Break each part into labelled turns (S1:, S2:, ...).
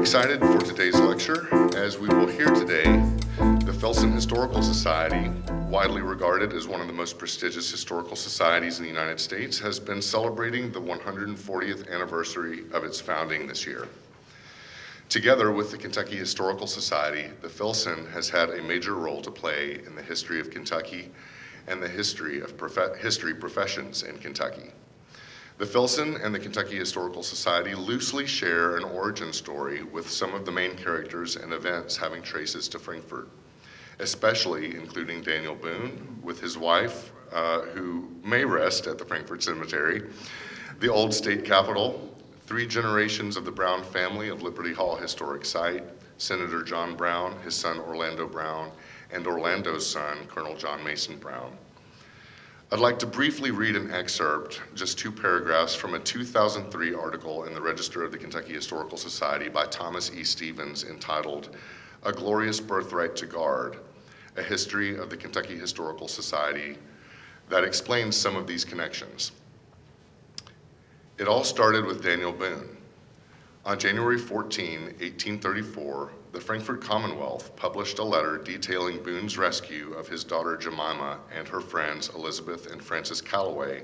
S1: excited for today's lecture, as we will hear today the Filson Historical Society, widely regarded as one of the most prestigious historical societies in the United States, has been celebrating the 140th anniversary of its founding this year. Together with the Kentucky Historical Society, the Filson has had a major role to play in the history of Kentucky and the history of history professions in Kentucky. The Filson and the Kentucky Historical Society loosely share an origin story with some of the main characters and events having traces to Frankfort, especially including Daniel Boone with his wife, who may rest at the Frankfort Cemetery, the old state capitol, 3 generations of the Brown family of Liberty Hall Historic Site, Senator John Brown, his son Orlando Brown, and Orlando's son, Colonel John Mason Brown. I'd like to briefly read an excerpt, just 2 paragraphs, from a 2003 article in the Register of the Kentucky Historical Society by Thomas E. Stevens entitled, "A Glorious Birthright to Guard, A History of the Kentucky Historical Society," that explains some of these connections. It all started with Daniel Boone. On January 14, 1834, the Frankfort Commonwealth published a letter detailing Boone's rescue of his daughter Jemima and her friends Elizabeth and Francis Calloway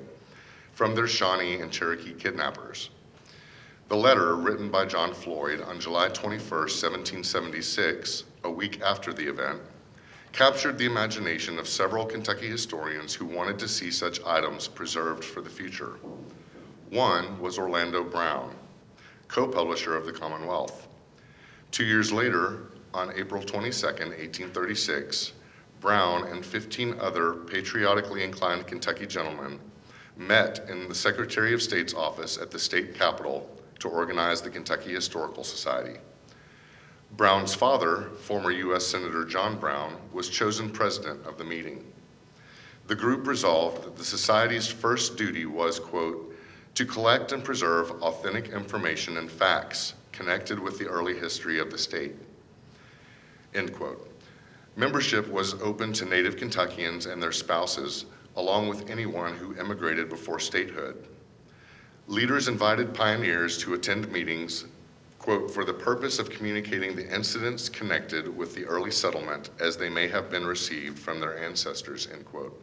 S1: from their Shawnee and Cherokee kidnappers. The letter, written by John Floyd on July 21, 1776, a week after the event, captured the imagination of several Kentucky historians who wanted to see such items preserved for the future. One was Orlando Brown, co-publisher of the Commonwealth. 2 years later, on April 22, 1836, Brown and 15 other patriotically inclined Kentucky gentlemen met in the Secretary of State's office at the state capitol to organize the Kentucky Historical Society. Brown's father, former U.S. Senator John Brown, was chosen president of the meeting. The group resolved that the society's first duty was, quote, to collect and preserve authentic information and facts connected with the early history of the state, end quote. Membership was open to native Kentuckians and their spouses, along with anyone who immigrated before statehood. Leaders invited pioneers to attend meetings, quote, for the purpose of communicating the incidents connected with the early settlement as they may have been received from their ancestors, end quote.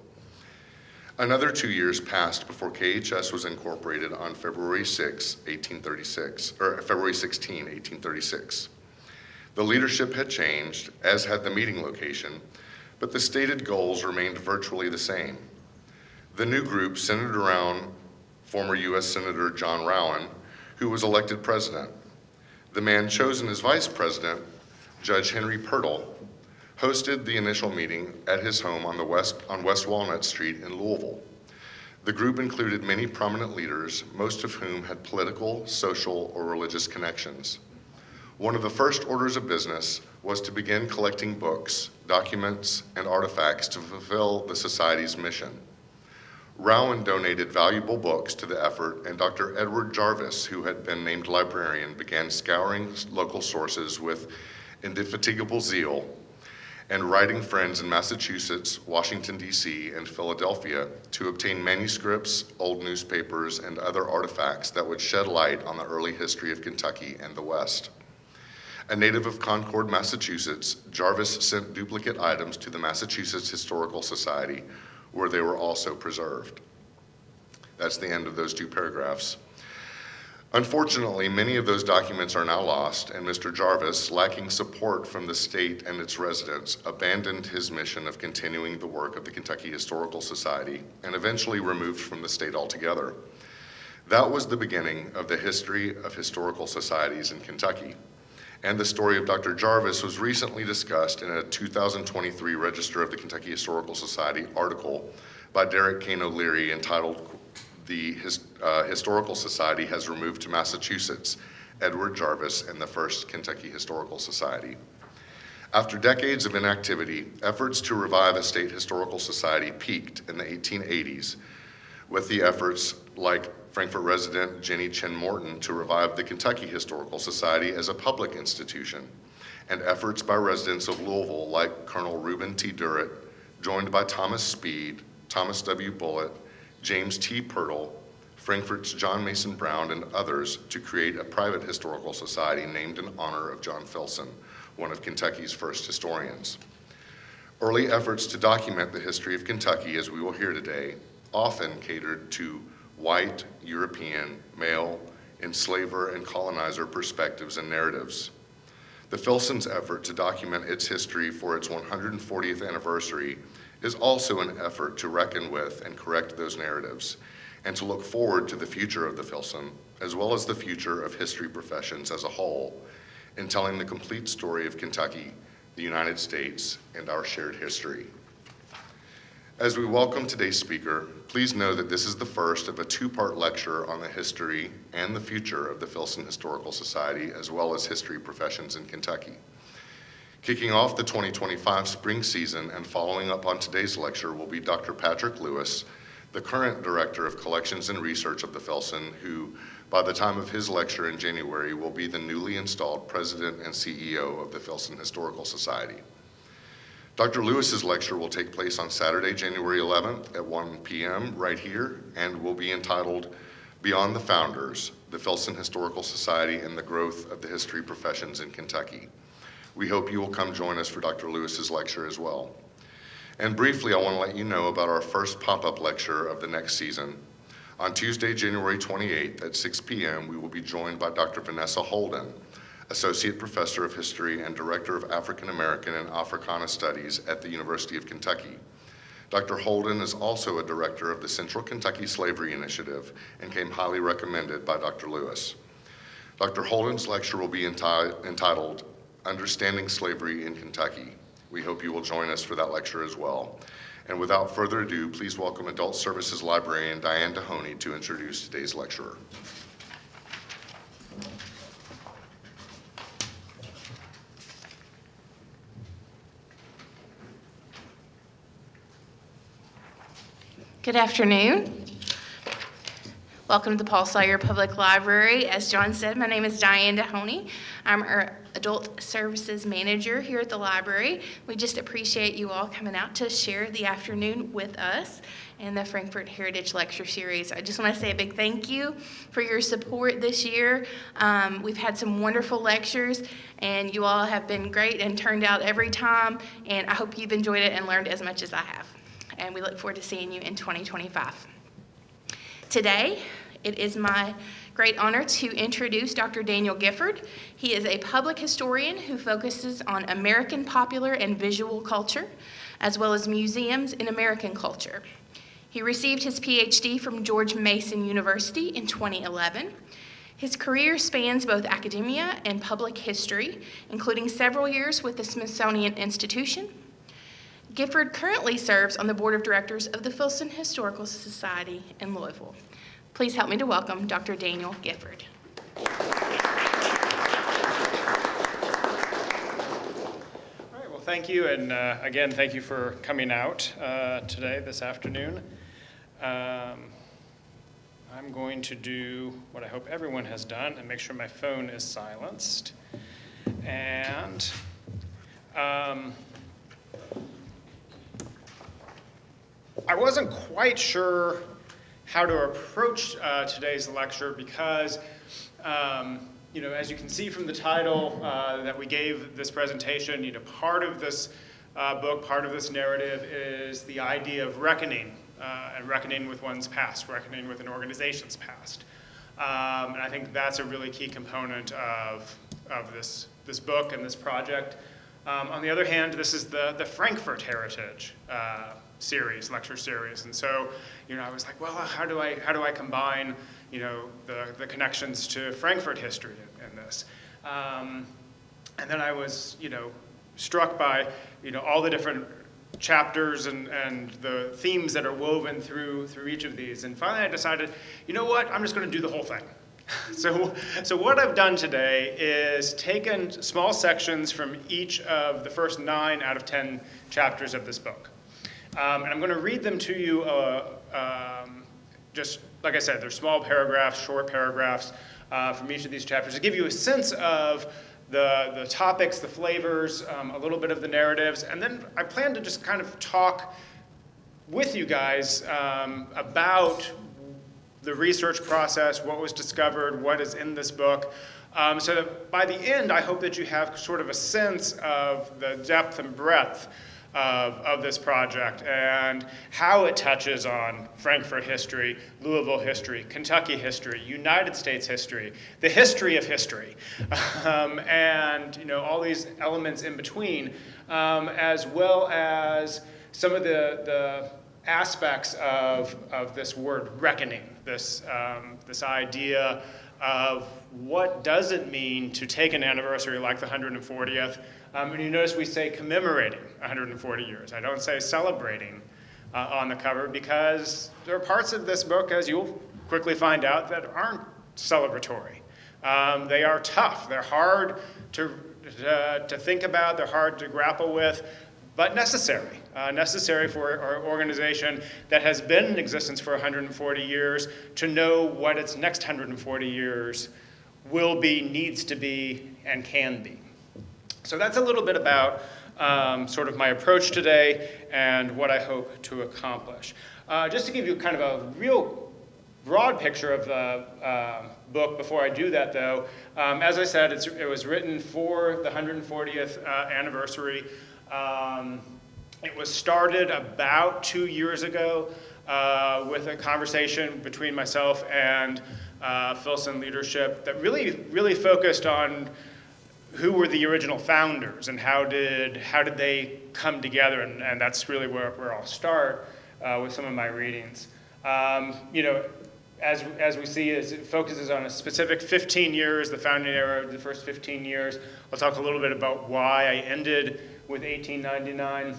S1: Another 2 years passed before KHS was incorporated on February 16, 1836. The leadership had changed, as had the meeting location, but the stated goals remained virtually the same. The new group centered around former U.S. Senator John Rowan, who was elected president. The man chosen as vice president, Judge Henry Purtle, hosted the initial meeting at his home on West Walnut Street in Louisville. The group included many prominent leaders, most of whom had political, social, or religious connections. One of the first orders of business was to begin collecting books, documents, and artifacts to fulfill the society's mission. Rowan donated valuable books to the effort, and Dr. Edward Jarvis, who had been named librarian, began scouring local sources with indefatigable zeal and writing friends in Massachusetts, Washington, D.C., and Philadelphia to obtain manuscripts, old newspapers, and other artifacts that would shed light on the early history of Kentucky and the West. A native of Concord, Massachusetts, Jarvis sent duplicate items to the Massachusetts Historical Society, where they were also preserved. That's the end of those 2 paragraphs. Unfortunately, many of those documents are now lost, and Mr. Jarvis, lacking support from the state and its residents, abandoned his mission of continuing the work of the Kentucky Historical Society and eventually removed from the state altogether. That was the beginning of the history of historical societies in Kentucky. And the story of Dr. Jarvis was recently discussed in a 2023 Register of the Kentucky Historical Society article by Derek Kane O'Leary entitled, "The Historical Society Has Removed to Massachusetts, Edward Jarvis and the First Kentucky Historical Society." After decades of inactivity, efforts to revive a state historical society peaked in the 1880s with the efforts like Frankfort resident Jenny Chen Morton to revive the Kentucky Historical Society as a public institution, and efforts by residents of Louisville like Colonel Reuben T. Durrett, joined by Thomas Speed, Thomas W. Bullitt, James T. Purtle, Frankfort's John Mason Brown, and others to create a private historical society named in honor of John Filson, one of Kentucky's first historians. Early efforts to document the history of Kentucky, as we will hear today, often catered to white, European, male, enslaver, and colonizer perspectives and narratives. The Filson's effort to document its history for its 140th anniversary is also an effort to reckon with and correct those narratives, and to look forward to the future of the Filson, as well as the future of history professions as a whole, in telling the complete story of Kentucky, the United States, and our shared history. As we welcome today's speaker, please know that this is the first of a two-part lecture on the history and the future of the Filson Historical Society, as well as history professions in Kentucky. Kicking off the 2025 spring season and following up on today's lecture will be Dr. Patrick Lewis, the current Director of Collections and Research of the Filson, who, by the time of his lecture in January, will be the newly installed President and CEO of the Filson Historical Society. Dr. Lewis's lecture will take place on Saturday, January 11th at 1 p.m. right here, and will be entitled Beyond the Founders, the Filson Historical Society and the Growth of the History Professions in Kentucky. We hope you will come join us for Dr. Lewis's lecture as well. And briefly, I want to let you know about our first pop-up lecture of the next season. On Tuesday, January 28th at 6 p.m., we will be joined by Dr. Vanessa Holden, Associate Professor of History and Director of African American and Africana Studies at the University of Kentucky. Dr. Holden is also a director of the Central Kentucky Slavery Initiative and came highly recommended by Dr. Lewis. Dr. Holden's lecture will be entitled Understanding Slavery in Kentucky. We hope you will join us for that lecture as well. And without further ado, please welcome Adult Services Librarian Diane Dehoney to introduce today's lecturer.
S2: Good afternoon. Welcome to the Paul Sawyer Public Library. As John said, my name is Diane Dehoney. I'm our Adult Services Manager here at the library. We just appreciate you all coming out to share the afternoon with us in the Frankfort Heritage Lecture Series. I just want to say a big thank you for your support this year. We've had some wonderful lectures, and you all have been great and turned out every time, and I hope you've enjoyed it and learned as much as I have. And we look forward to seeing you in 2025. Today, it is my great honor to introduce Dr. Daniel Gifford. He is a public historian who focuses on American popular and visual culture, as well as museums in American culture. He received his Ph.D. from George Mason University in 2011. His career spans both academia and public history, including several years with the Smithsonian Institution. Gifford currently serves on the board of directors of the Filson Historical Society in Louisville. Please help me to welcome Dr. Daniel Gifford.
S3: All right, well, thank you, and again, thank you for coming out today, this afternoon. I'm going to do what I hope everyone has done and make sure my phone is silenced. And I wasn't quite sure how to approach today's lecture because, as you can see from the title that we gave this presentation, part of this book, part of this narrative is the idea of reckoning, and reckoning with one's past, reckoning with an organization's past. And I think that's a really key component of this book and this project. On the other hand, this is the Frankfort Heritage lecture series, and so I was like, well, how do I combine the connections to Frankfort history in this, and then I was struck by all the different chapters and the themes that are woven through each of these, and finally I decided, what, I'm just going to do the whole thing. So what I've done today is taken small sections from each of the first 9 out of 10 chapters of this book. And I'm going to read them to you, just like I said, they're small paragraphs, short paragraphs from each of these chapters to give you a sense of the topics, the flavors, a little bit of the narratives, and then I plan to just kind of talk with you guys about the research process, what was discovered, what is in this book, so that by the end, I hope that you have sort of a sense of the depth and breadth of this project and how it touches on Frankfort history, Louisville history, Kentucky history, United States history, the history of history, and all these elements in between, as well as some of the aspects of this word reckoning, this idea of what does it mean to take an anniversary like the 140th. And you notice we say commemorating 140 years. I don't say celebrating on the cover, because there are parts of this book, as you'll quickly find out, that aren't celebratory. They are tough. They're hard to think about. They're hard to grapple with, but necessary. Necessary for our organization that has been in existence for 140 years to know what its next 140 years will be, needs to be, and can be. So that's a little bit about sort of my approach today and what I hope to accomplish. Just to give you kind of a real broad picture of the book before I do that, though, as I said, it was written for the 140th anniversary. It was started about 2 years ago with a conversation between myself and Filson leadership that really focused on who were the original founders and how did they come together, and that's really where I'll start with some of my readings. As we see, it focuses on a specific 15 years, the founding era of the first 15 years. I'll talk a little bit about why I ended with 1899.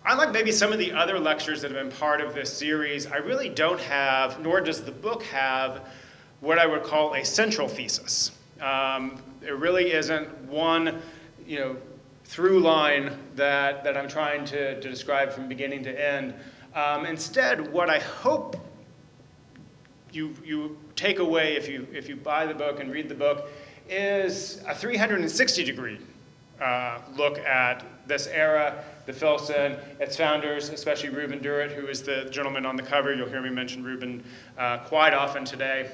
S3: Unlike maybe some of the other lectures that have been part of this series, I really don't have, nor does the book have, what I would call a central thesis. There really isn't one, through line that I'm trying to describe from beginning to end. Instead, what I hope you take away if you buy the book and read the book is a 360-degree look at this era, the Filson, its founders, especially Reuben Durrett, who is the gentleman on the cover. You'll hear me mention Reuben quite often today.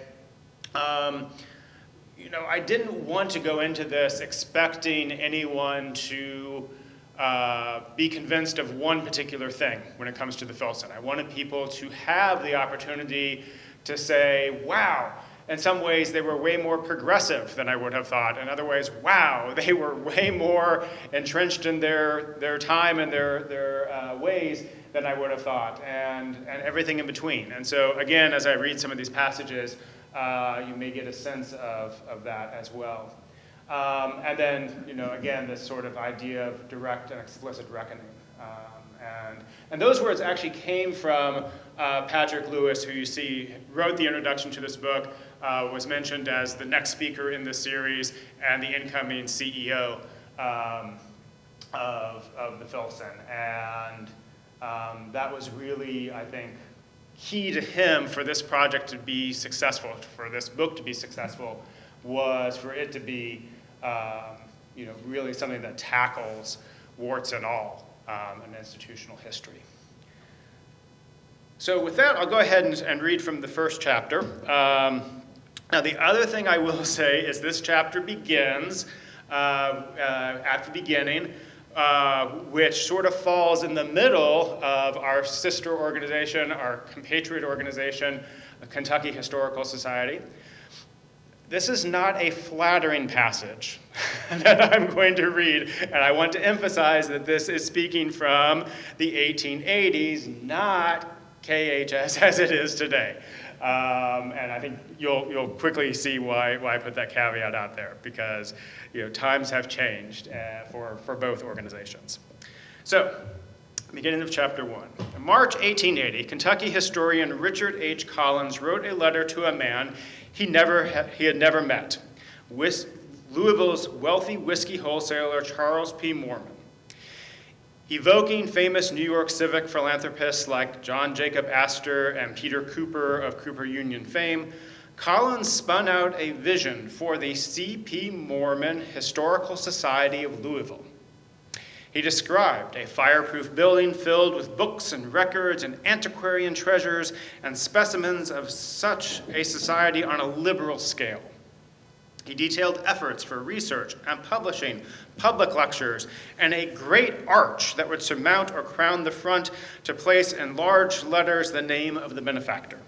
S3: I didn't want to go into this expecting anyone to be convinced of one particular thing when it comes to the Filson. I wanted people to have the opportunity to say, wow, in some ways they were way more progressive than I would have thought. In other ways, wow, they were way more entrenched in their time and their ways than I would have thought, and everything in between. And so again, as I read some of these passages, you may get a sense of that as well. And then, again, this sort of idea of direct and explicit reckoning. And those words actually came from Patrick Lewis, who you see wrote the introduction to this book, was mentioned as the next speaker in this series and the incoming CEO of the Filson. And that was really, I think, key to him for this project to be successful, for this book to be successful, was for it to be really something that tackles warts and all in institutional history. So with that, I'll go ahead and read from the first chapter. Now, the other thing I will say is this chapter begins at the beginning, which sort of falls in the middle of our sister organization, our compatriot organization, the Kentucky Historical Society. This is not a flattering passage that I'm going to read, and I want to emphasize that this is speaking from the 1880s, not KHS as it is today. And I think you'll quickly see why I put that caveat out there, because times have changed for both organizations. So, beginning of chapter 1. In March 1880, Kentucky historian Richard H. Collins wrote a letter to a man he had never met, Louisville's wealthy whiskey wholesaler Charles P. Moorman. Evoking famous New York civic philanthropists like John Jacob Astor and Peter Cooper of Cooper Union fame, Collins spun out a vision for the C.P. Moorman Historical Society of Louisville. He described a fireproof building filled with books and records and antiquarian treasures and specimens of such a society on a liberal scale. He detailed efforts for research and publishing, public lectures, and a great arch that would surmount or crown the front to place in large letters the name of the benefactor.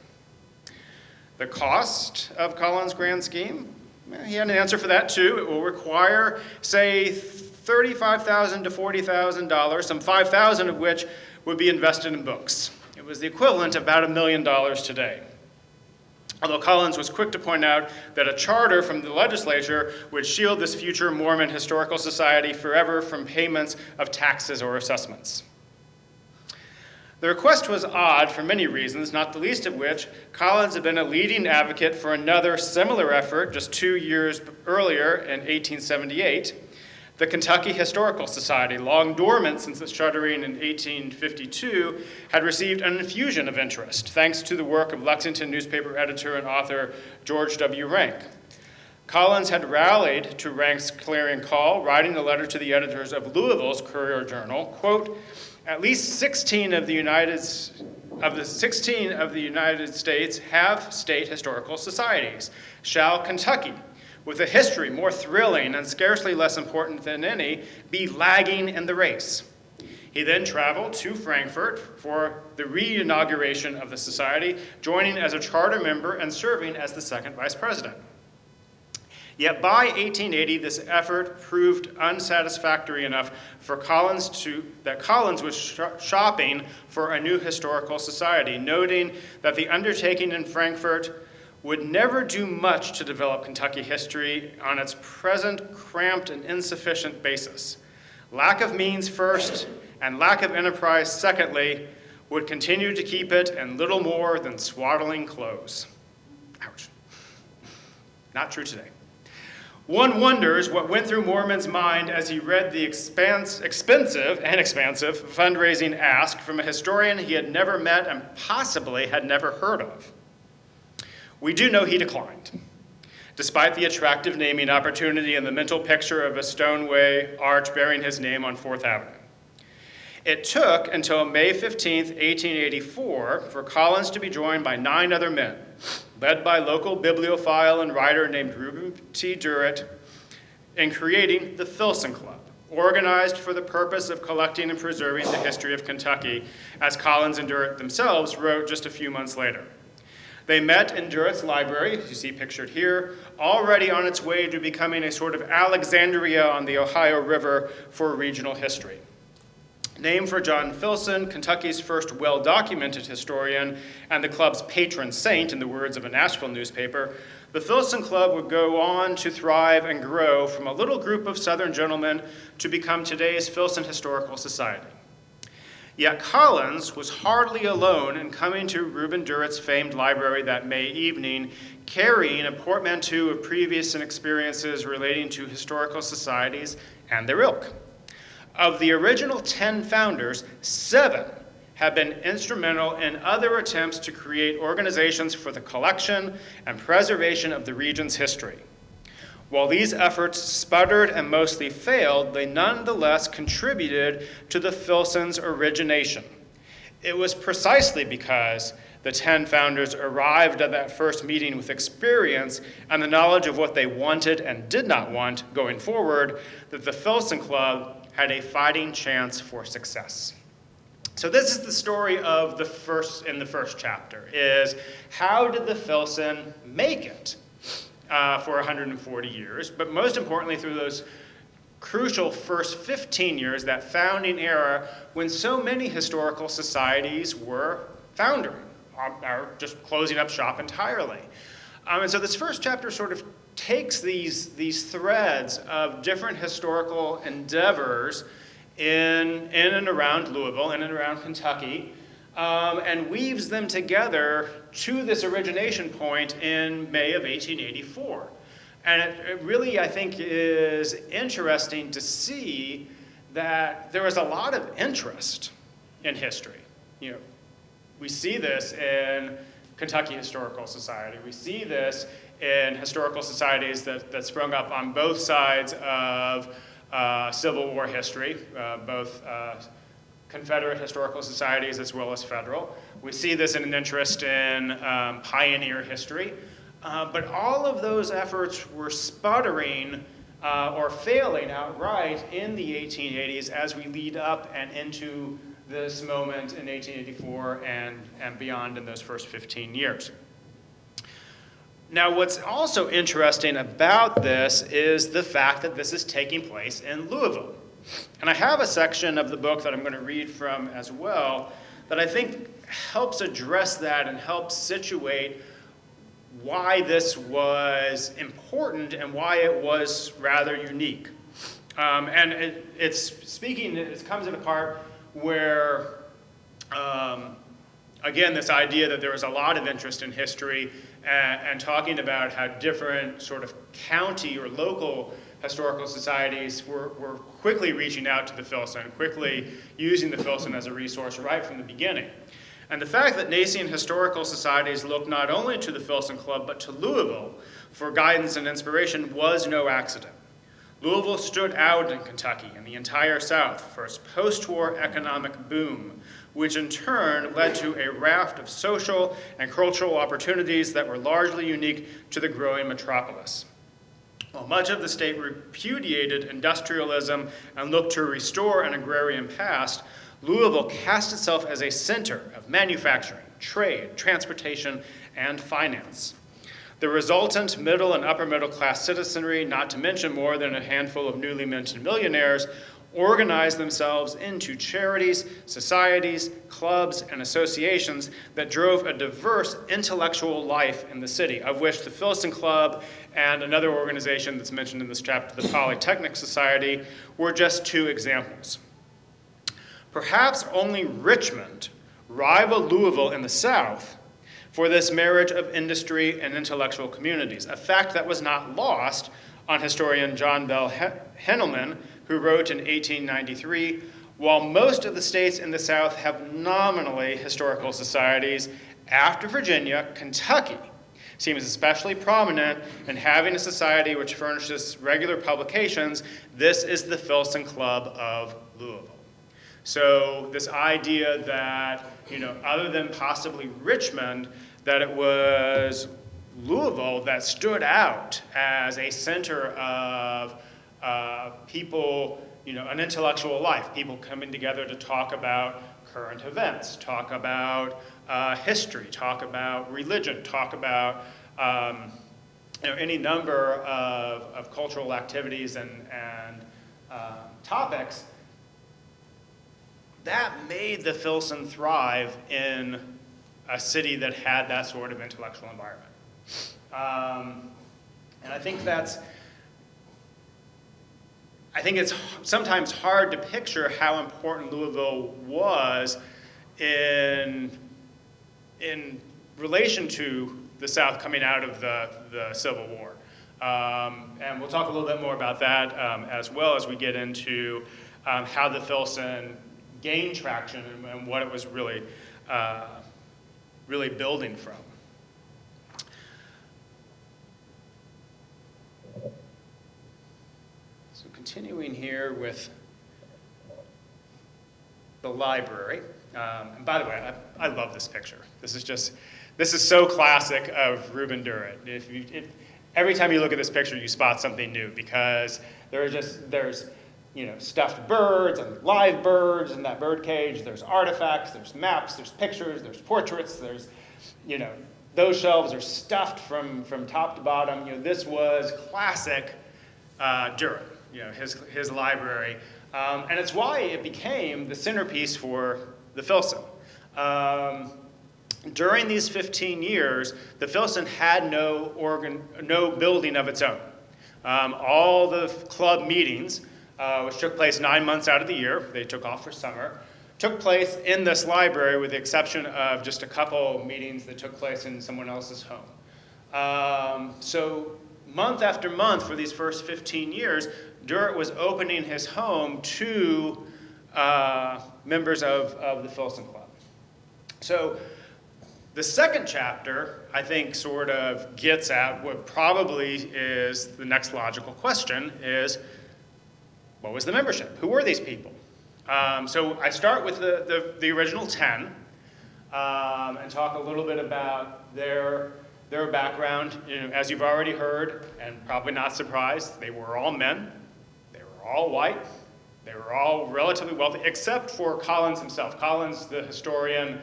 S3: The cost of Collins' grand scheme? He had an answer for that too. It will require, say, $35,000 to $40,000, some $5,000 of which would be invested in books. It was the equivalent of about $1 million today. Although Collins was quick to point out that a charter from the legislature would shield this future Mormon Historical Society forever from payments of taxes or assessments. The request was odd for many reasons, not the least of which Collins had been a leading advocate for another similar effort just 2 years earlier in 1878. The Kentucky Historical Society, long dormant since its chartering in 1852, had received an infusion of interest thanks to the work of Lexington newspaper editor and author George W. Rank. Collins had rallied to Rank's clarion call, writing a letter to the editors of Louisville's Courier Journal, quote, "At least 16 of the United States have state historical societies. Shall Kentucky, with a history more thrilling and scarcely less important than any, be lagging in the race?" He then traveled to Frankfort for the re-inauguration of the society, joining as a charter member and serving as the second vice president. Yet by 1880, this effort proved unsatisfactory enough for that Collins was shopping for a new historical society, noting that the undertaking in Frankfort would never do much to develop Kentucky history on its present cramped and insufficient basis. Lack of means first, and lack of enterprise secondly, would continue to keep it in little more than swaddling clothes. Ouch. Not true today. One wonders what went through Mormon's mind as he read the expensive fundraising ask from a historian he had never met and possibly had never heard of. We do know he declined, despite the attractive naming opportunity and the mental picture of a stoneway arch bearing his name on 4th Avenue. It took until May 15, 1884, for Collins to be joined by 9 other men, led by local bibliophile and writer named Reuben T. Durrett, in creating the Filson Club, organized for the purpose of collecting and preserving the history of Kentucky, as Collins and Durrett themselves wrote just a few months later. They met in Durrett's library, as you see pictured here, already on its way to becoming a sort of Alexandria on the Ohio River for regional history. Named for John Filson, Kentucky's first well-documented historian and the club's patron saint, in the words of a Nashville newspaper, the Filson Club would go on to thrive and grow from a little group of Southern gentlemen to become today's Filson Historical Society. Yet Collins was hardly alone in coming to Reuben Durrett's famed library that May evening, carrying a portmanteau of previous experiences relating to historical societies and their ilk. Of the original 10 founders, 7 have been instrumental in other attempts to create organizations for the collection and preservation of the region's history. While these efforts sputtered and mostly failed, they nonetheless contributed to the Filsons' origination. It was precisely because the 10 founders arrived at that first meeting with experience and the knowledge of what they wanted and did not want going forward that the Filson Club had a fighting chance for success. So this is the story of in the first chapter, is how did the Filson make it for 140 years, but most importantly through those crucial first 15 years, that founding era when so many historical societies were foundering, or just closing up shop entirely. And so this first chapter sort of takes these threads of different historical endeavors in and around Louisville, in and around Kentucky, and weaves them together to this origination point in May of 1884. And it really, I think, is interesting to see that there was a lot of interest in history. You know, we see this in Kentucky Historical Society. We see this in historical societies that sprung up on both sides of Civil War history, both Confederate historical societies as well as federal. We see this in an interest in pioneer history. But all of those efforts were sputtering or failing outright in the 1880s as we lead up and into this moment in 1884 and beyond in those first 15 years. Now, what's also interesting about this is the fact that this is taking place in Louisville. And I have a section of the book that I'm going to read from as well that I think helps address that and helps situate why this was important and why it was rather unique. And it comes in a part where, again, this idea that there was a lot of interest in history and talking about how different sort of county or local historical societies were quickly reaching out to the Filson, quickly using the Filson as a resource right from the beginning. And the fact that nascent historical societies looked not only to the Filson Club but to Louisville for guidance and inspiration was no accident. Louisville stood out in Kentucky and the entire South for its post-war economic boom, which in turn led to a raft of social and cultural opportunities that were largely unique to the growing metropolis. While much of the state repudiated industrialism and looked to restore an agrarian past, Louisville cast itself as a center of manufacturing, trade, transportation, and finance. The resultant middle and upper middle class citizenry, not to mention more than a handful of newly minted millionaires, organized themselves into charities, societies, clubs, and associations that drove a diverse intellectual life in the city, of which the Filson Club and another organization that's mentioned in this chapter, the Polytechnic Society, were just two examples. Perhaps only Richmond rivaled Louisville in the South for this marriage of industry and intellectual communities, a fact that was not lost on historian John Bell Henelman, who wrote in 1893, while most of the states in the South have nominally historical societies, after Virginia, Kentucky seems especially prominent in having a society which furnishes regular publications. This is the Filson Club of Louisville. So this idea that, other than possibly Richmond, that it was Louisville that stood out as a center of people, an intellectual life, people coming together to talk about current events, talk about history, talk about religion, talk about any number of cultural activities and topics. That made the Filson thrive in a city that had that sort of intellectual environment. And I think it's sometimes hard to picture how important Louisville was in relation to the South coming out of the Civil War. And we'll talk a little bit more about that as well as we get into how the Filson gained traction and what it was really building from. So continuing here with the library. And by the way, I love this picture. This is so classic of Reuben Durrett. Every time you look at this picture, you spot something new because there's stuffed birds and live birds in that bird cage. There's artifacts, there's maps, there's pictures, there's portraits, there's, those shelves are stuffed from top to bottom. This was classic Durrett, his library. And it's why it became the centerpiece for the Filson. During these 15 years, the Filson had no building of its own. All the club meetings, which took place 9 months out of the year, they took off for summer, took place in this library with the exception of just a couple meetings that took place in someone else's home. So month after month for these first 15 years, Durrett was opening his home to members of the Filson Club. So the second chapter, I think, sort of gets at what probably is the next logical question is, what was the membership? Who were these people? So I start with the original 10 and talk a little bit about their background. As you've already heard, and probably not surprised, they were all men. They were all white. They were all relatively wealthy, except for Collins himself. Collins, the historian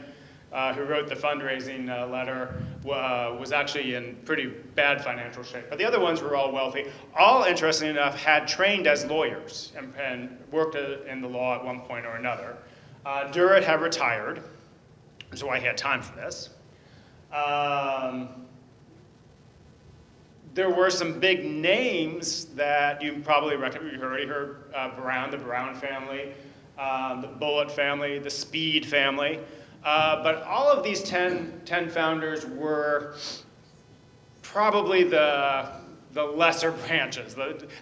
S3: who wrote the fundraising letter, was actually in pretty bad financial shape. But the other ones were all wealthy. All, interestingly enough, had trained as lawyers and worked in the law at one point or another. Durrett had retired, which is why he had time for this. There were some big names that you probably recognize. You already heard Brown, the Brown family, the Bullitt family, the Speed family. But all of these 10 founders were probably the lesser branches.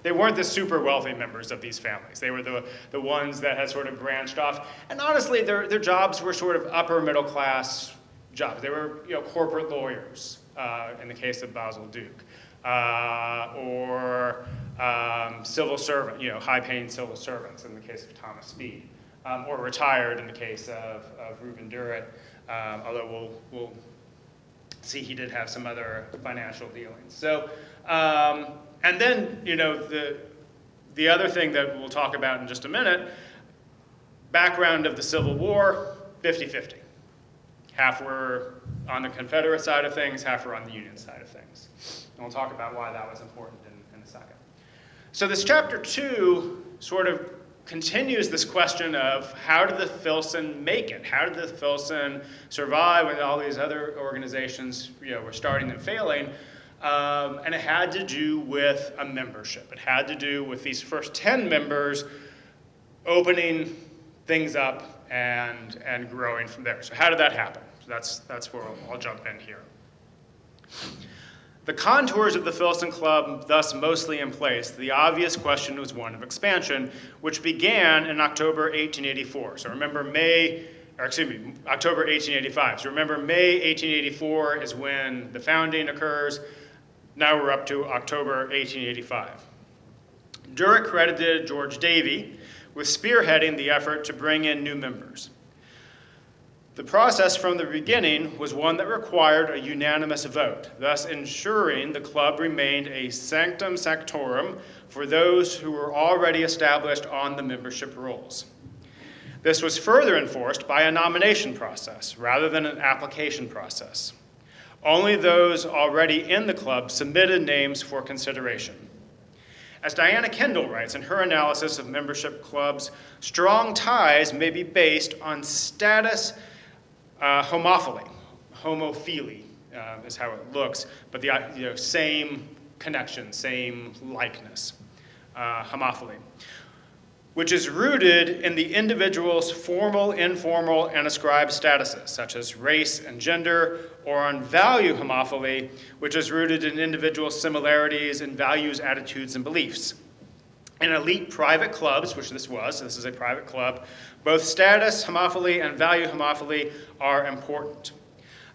S3: They weren't the super wealthy members of these families. They were the ones that had sort of branched off. And honestly, their jobs were sort of upper middle class jobs. They were corporate lawyers in the case of Basil Duke. Or civil servant, high-paying civil servants in the case of Thomas Speed, or retired in the case of Reuben Durrett, although we'll see he did have some other financial dealings. So, and then, the other thing that we'll talk about in just a minute, background of the Civil War, 50-50. Half were on the Confederate side of things, half were on the Union side of things. And we'll talk about why that was important in a second. So this chapter 2 sort of continues this question of how did the Filson make it? How did the Filson survive when all these other organizations were starting and failing? And it had to do with a membership. It had to do with these first 10 members opening things up and growing from there. So how did that happen? So that's where I'll jump in here. The contours of the Filson Club thus mostly in place, the obvious question was one of expansion, which began in October 1884. So remember October 1885. So remember May 1884 is when the founding occurs. Now we're up to October 1885. Durrett credited George Davey with spearheading the effort to bring in new members. The process from the beginning was one that required a unanimous vote, thus ensuring the club remained a sanctum sanctorum for those who were already established on the membership rolls. This was further enforced by a nomination process rather than an application process. Only those already in the club submitted names for consideration. As Diana Kendall writes in her analysis of membership clubs, strong ties may be based on status homophily. Homophily is how it looks, but the same connection, same likeness. Homophily, which is rooted in the individual's formal, informal, and ascribed statuses, such as race and gender, or on value homophily, which is rooted in individual similarities in values, attitudes, and beliefs. In elite private clubs, which this is a private club, both status homophily and value homophily are important.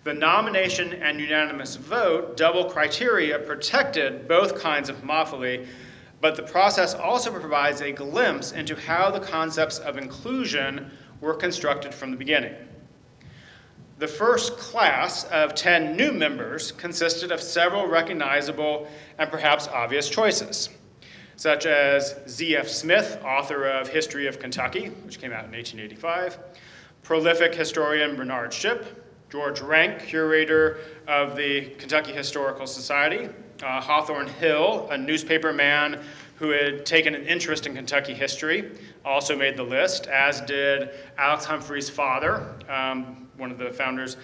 S3: The nomination and unanimous vote, double criteria, protected both kinds of homophily, but the process also provides a glimpse into how the concepts of inclusion were constructed from the beginning. The first class of 10 new members consisted of several recognizable and perhaps obvious choices, such as Z.F. Smith, author of History of Kentucky, which came out in 1885, prolific historian Bernard Shipp, George Rank, curator of the Kentucky Historical Society, Hawthorne Hill, a newspaper man who had taken an interest in Kentucky history, also made the list, as did Alex Humphrey's father, one of the founders,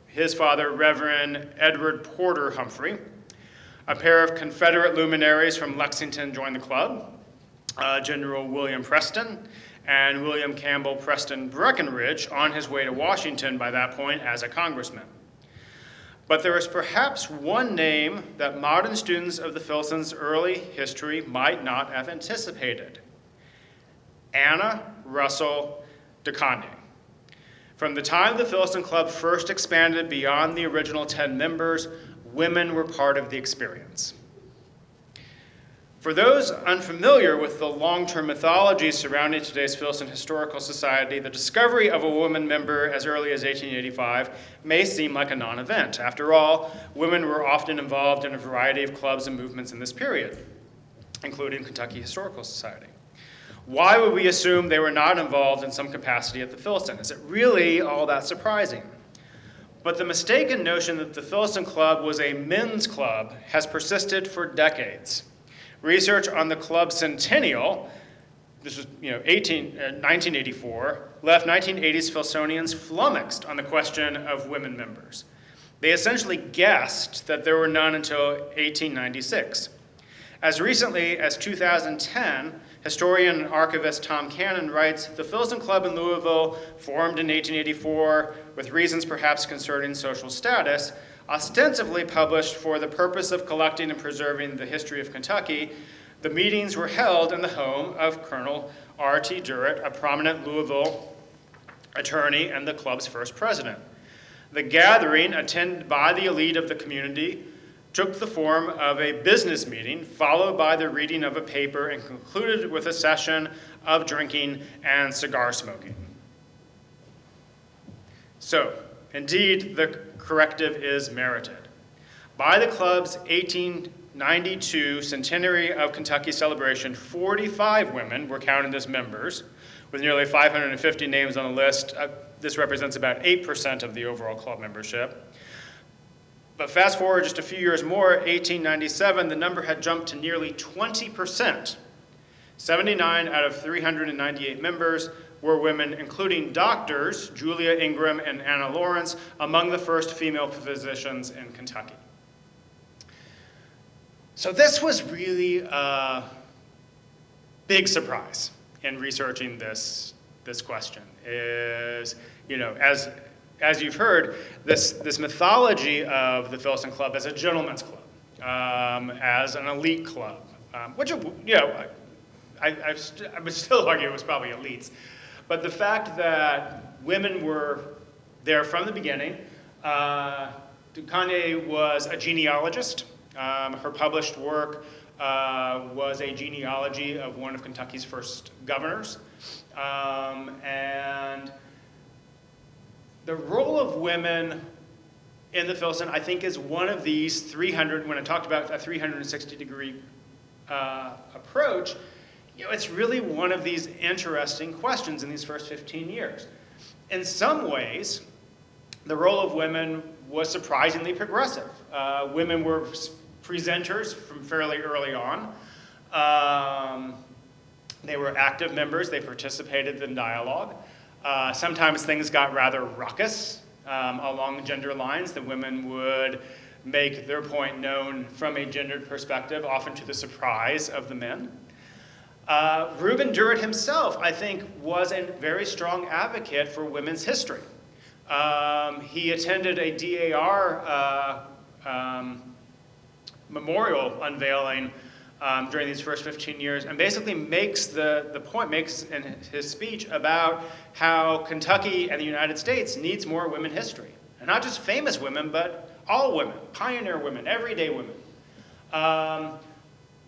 S3: his father, Reverend Edward Porter Humphrey. A pair of Confederate luminaries from Lexington joined the club, General William Preston and William Campbell Preston Breckinridge, on his way to Washington by that point as a congressman. But there is perhaps one name that modern students of the Filson's early history might not have anticipated: Anna Russell DeConde. From the time the Filson Club first expanded beyond the original 10 members, women were part of the experience. For those unfamiliar with the long-term mythology surrounding today's Filson Historical Society, the discovery of a woman member as early as 1885 may seem like a non-event. After all, women were often involved in a variety of clubs and movements in this period, including Kentucky Historical Society. Why would we assume they were not involved in some capacity at the Filson? Is it really all that surprising? But the mistaken notion that the Filson Club was a men's club has persisted for decades. Research on the club's centennial, this was 1984, left 1980s Filsonians flummoxed on the question of women members. They essentially guessed that there were none until 1896. As recently as 2010, historian and archivist Tom Cannon writes, the Filson Club in Louisville, formed in 1884 with reasons perhaps concerning social status, ostensibly published for the purpose of collecting and preserving the history of Kentucky, the meetings were held in the home of Colonel R.T. Durrett, a prominent Louisville attorney and the club's first president. The gathering, attended by the elite of the community, took the form of a business meeting, followed by the reading of a paper, and concluded with a session of drinking and cigar smoking. So, indeed, the corrective is merited. By the club's 1892 centenary of Kentucky celebration, 45 women were counted as members, with nearly 550 names on the list. This represents about 8% of the overall club membership. But fast forward just a few years more, 1897, the number had jumped to nearly 20%. 79 out of 398 members were women, including doctors, Julia Ingram and Anna Lawrence, among the first female physicians in Kentucky. So this was really a big surprise in researching this question. As you've heard, this mythology of the Filson Club as a gentleman's club, as an elite club, which I would still argue it was probably elites. But the fact that women were there from the beginning, Kanye was a genealogist. Her published work was a genealogy of one of Kentucky's first governors. And the role of women in the Filson, I think, is one of these 300, when I talked about a 360-degree approach, it's really one of these interesting questions in these first 15 years. In some ways, the role of women was surprisingly progressive. Women were presenters from fairly early on. They were active members. They participated in dialogue. Sometimes things got rather ruckus along gender lines. The women would make their point known from a gendered perspective, often to the surprise of the men. Reuben Durrett himself, I think, was a very strong advocate for women's history. He attended a DAR memorial unveiling during these first 15 years, and basically makes makes in his speech about how Kentucky and the United States needs more women history. And not just famous women, but all women, pioneer women, everyday women.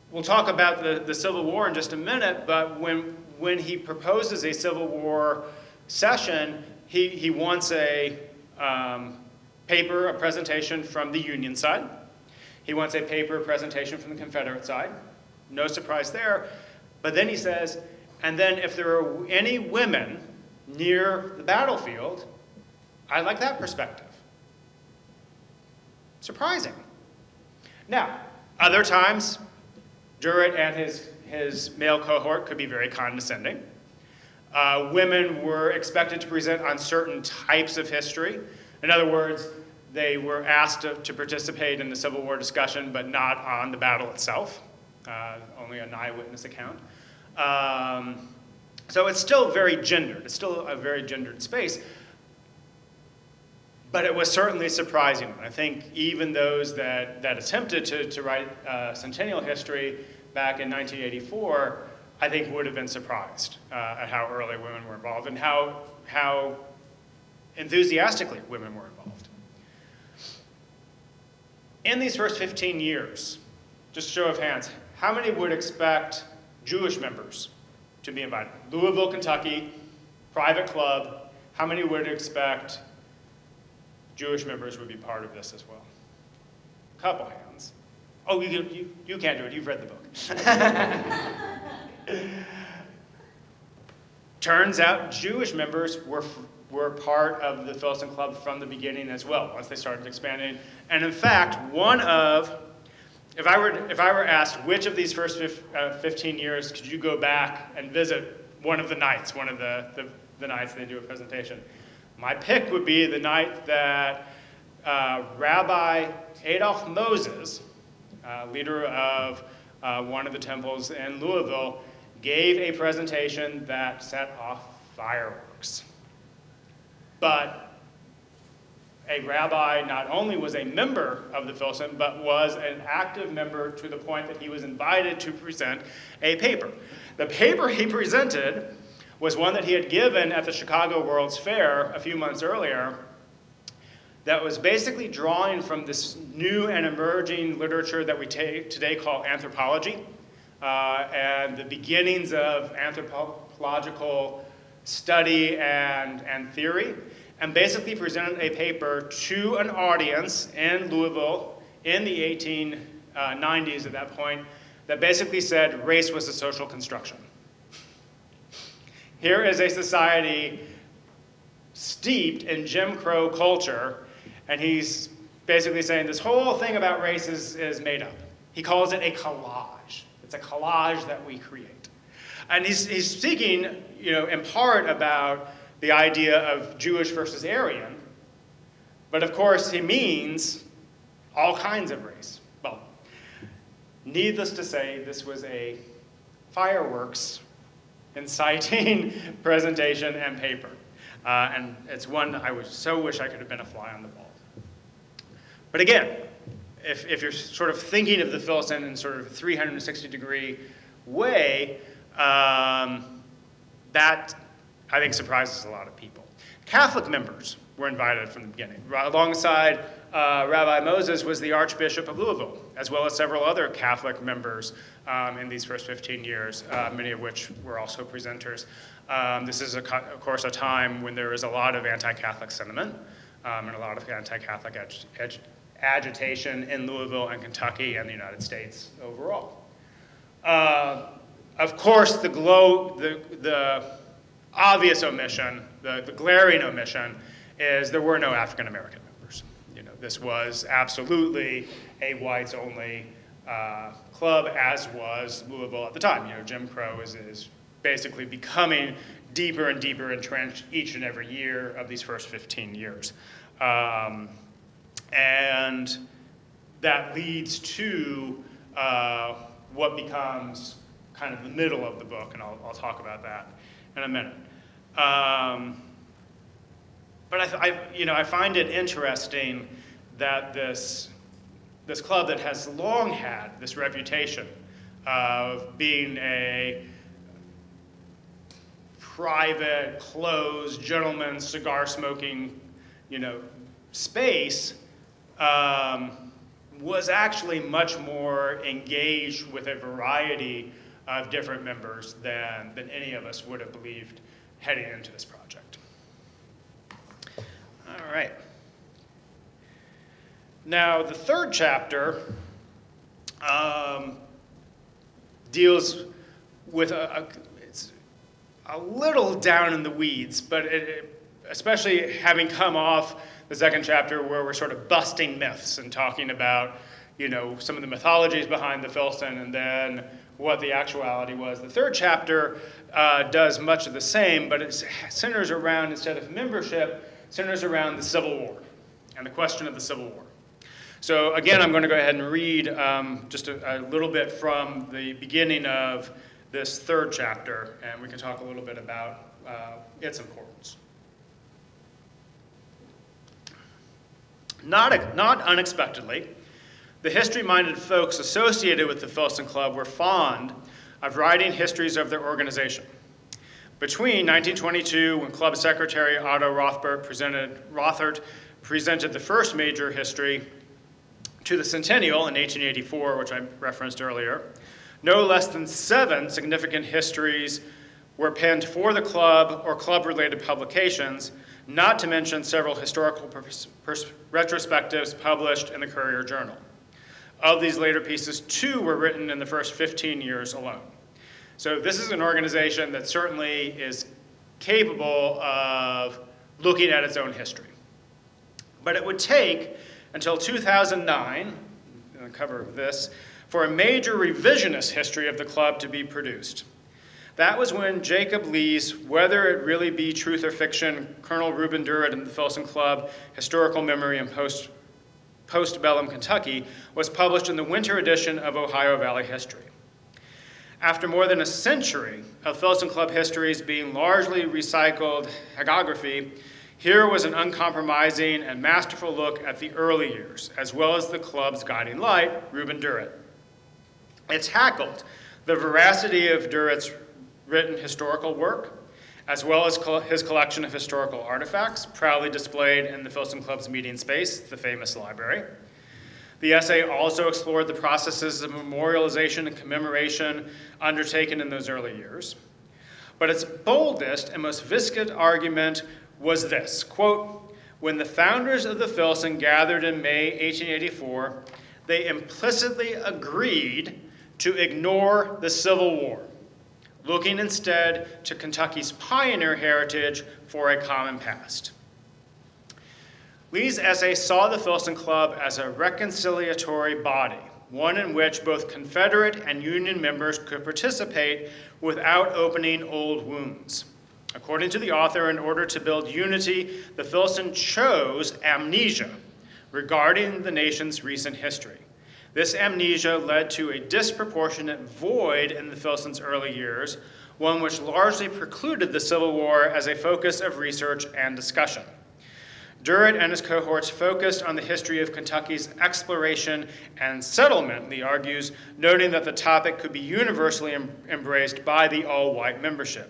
S3: We'll talk about the Civil War in just a minute, but when he proposes a Civil War session, he wants a presentation from the Union side. He wants a presentation from the Confederate side. No surprise there. But then he says, and then if there are any women near the battlefield, I like that perspective. Surprising. Now, other times, Durrett and his male cohort could be very condescending. Women were expected to present on certain types of history. In other words, they were asked to participate in the Civil War discussion, but not on the battle itself, only an eyewitness account. So it's still very gendered. It's still a very gendered space. But it was certainly surprising. I think even those that attempted to write centennial history back in 1984, I think would have been surprised at how early women were involved and how enthusiastically women were involved. In these first 15 years, just show of hands, how many would expect Jewish members to be invited? Louisville, Kentucky, private club. How many would expect Jewish members would be part of this as well? A couple hands. Oh, you can't do it. You've read the book. Turns out Jewish members were part of the Filson Club from the beginning as well, once they started expanding. And in fact, if I were asked which of these first 15 years could you go back and visit one of the nights, one of the nights they do a presentation, my pick would be the night that Rabbi Adolph Moses, leader of one of the temples in Louisville, gave a presentation that set off fireworks. But a rabbi not only was a member of the Filson, but was an active member to the point that he was invited to present a paper. The paper he presented was one that he had given at the Chicago World's Fair a few months earlier that was basically drawing from this new and emerging literature that we today call anthropology, and the beginnings of anthropological study and theory, and basically presented a paper to an audience in Louisville in the 1890s at that point that basically said race was a social construction. Here is a society steeped in Jim Crow culture, and he's basically saying this whole thing about race is made up. He calls it a collage. It's a collage that we create. And he's speaking, in part about the idea of Jewish versus Aryan, but of course he means all kinds of race. Well, needless to say, this was a fireworks inciting presentation and paper. And it's one I so wish I could have been a fly on the wall. But again, if you're sort of thinking of the Filson in sort of a 360-degree way, that I think surprises a lot of people. Catholic members were invited from the beginning. Alongside Rabbi Moses was the Archbishop of Louisville, as well as several other Catholic members in these first 15 years, many of which were also presenters. This is, of course, a time when there is a lot of anti-Catholic sentiment and a lot of anti-Catholic agitation in Louisville and Kentucky and the United States overall. Of course, the obvious omission, the glaring omission, is there were no African American members. This was absolutely a whites-only club, as was Louisville at the time. Jim Crow is basically becoming deeper and deeper entrenched each and every year of these first 15 years. And that leads to what becomes kind of the middle of the book, and I'll talk about that in a minute. But I find it interesting that this club that has long had this reputation of being a private, closed, gentleman, cigar-smoking, space, was actually much more engaged with a variety of different members than any of us would have believed heading into this project. All right. Now, the third chapter deals with it's a little down in the weeds, but especially having come off the second chapter where we're sort of busting myths and talking about, some of the mythologies behind the Filson and then what the actuality was. The third chapter does much of the same, but it centers around, instead of membership, centers around the Civil War and the question of the Civil War. So again, I'm going to go ahead and read just a little bit from the beginning of this third chapter, and we can talk a little bit about its importance. Not unexpectedly, the history-minded folks associated with the Filson Club were fond of writing histories of their organization. Between 1922, when Club Secretary Otto Rothbard presented the first major history, to the centennial in 1884, which I referenced earlier, No less than 7 significant histories were penned for the club or club-related publications, not to mention several historical retrospectives published in the Courier Journal. Of these later pieces, 2 were written in the first 15 years alone. So this is an organization that certainly is capable of looking at its own history. But it would take until 2009, on the cover of this, for a major revisionist history of the club to be produced. That was when Jacob Lee's Whether It Really Be Truth or Fiction, Colonel Reuben Durrett and the Filson Club, Historical Memory in Postbellum Kentucky, was published in the winter edition of Ohio Valley History. After more than a century of Filson Club histories being largely recycled hagiography, here was an uncompromising and masterful look at the early years, as well as the club's guiding light, Reuben Durrett. It tackled the veracity of Durrett's written historical work, as well as his collection of historical artifacts, proudly displayed in the Filson Club's meeting space, the famous library. The essay also explored the processes of memorialization and commemoration undertaken in those early years. But its boldest and most viscid argument was this, quote, "When the founders of the Filson gathered in May 1884, they implicitly agreed to ignore the Civil War, looking instead to Kentucky's pioneer heritage for a common past." Lee's essay saw the Filson Club as a reconciliatory body, one in which both Confederate and Union members could participate without opening old wounds. According to the author, in order to build unity, the Filson chose amnesia regarding the nation's recent history. This amnesia led to a disproportionate void in the Filson's early years, one which largely precluded the Civil War as a focus of research and discussion. Durrett and his cohorts focused on the history of Kentucky's exploration and settlement, Lee argues, noting that the topic could be universally embraced by the all-white membership.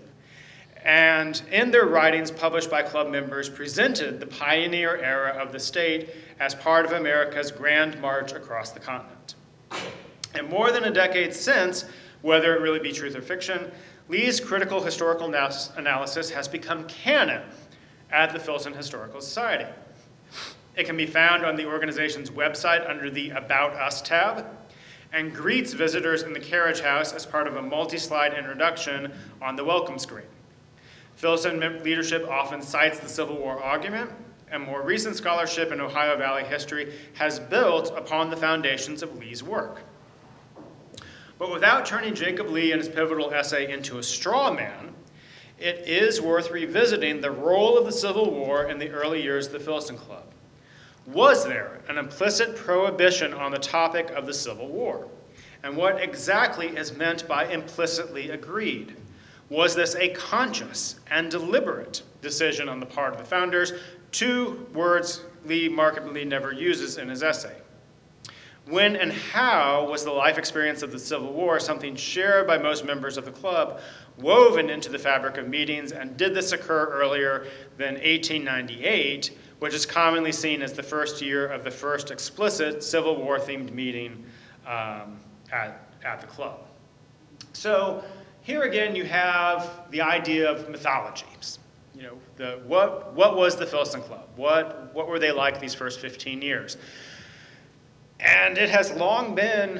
S3: And in their writings published by club members, presented the pioneer era of the state as part of America's grand march across the continent. And more than a decade since, Whether It Really Be Truth or Fiction, Lee's critical historical analysis has become canon at the Filson Historical Society. It can be found on the organization's website under the About Us tab, and greets visitors in the carriage house as part of a multi-slide introduction on the welcome screen. Filson leadership often cites the Civil War argument, and more recent scholarship in Ohio Valley history has built upon the foundations of Lee's work. But without turning Jacob Lee and his pivotal essay into a straw man, it is worth revisiting the role of the Civil War in the early years of the Filson Club. Was there an implicit prohibition on the topic of the Civil War? And what exactly is meant by implicitly agreed? Was this a conscious and deliberate decision on the part of the founders? 2 words Lee markedly never uses in his essay. When and how was the life experience of the Civil War something shared by most members of the club, woven into the fabric of meetings, and did this occur earlier than 1898, which is commonly seen as the first year of the first explicit Civil War-themed meeting at the club? So here again you have the idea of mythologies. You know, what was the Filson Club? What were they like these first 15 years? And it has long been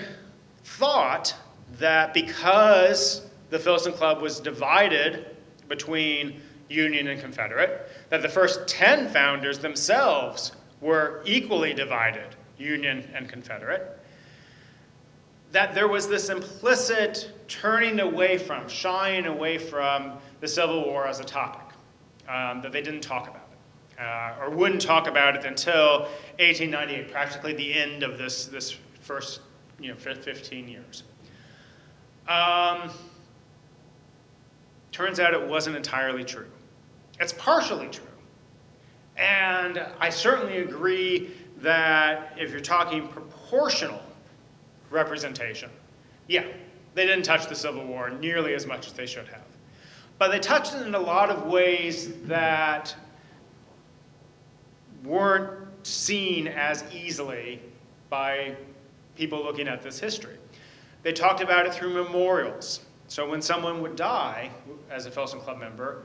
S3: thought that because the Filson Club was divided between Union and Confederate, that the first 10 founders themselves were equally divided, Union and Confederate, that there was this implicit turning away from, shying away from the Civil War as a topic, that they didn't talk about it, or wouldn't talk about it until 1898, practically the end of this first 15 years. Turns out it wasn't entirely true. It's partially true. And I certainly agree that if you're talking proportional representation, yeah, they didn't touch the Civil War nearly as much as they should have. But they touched it in a lot of ways that weren't seen as easily by people looking at this history. They talked about it through memorials. So when someone would die as a Filson Club member,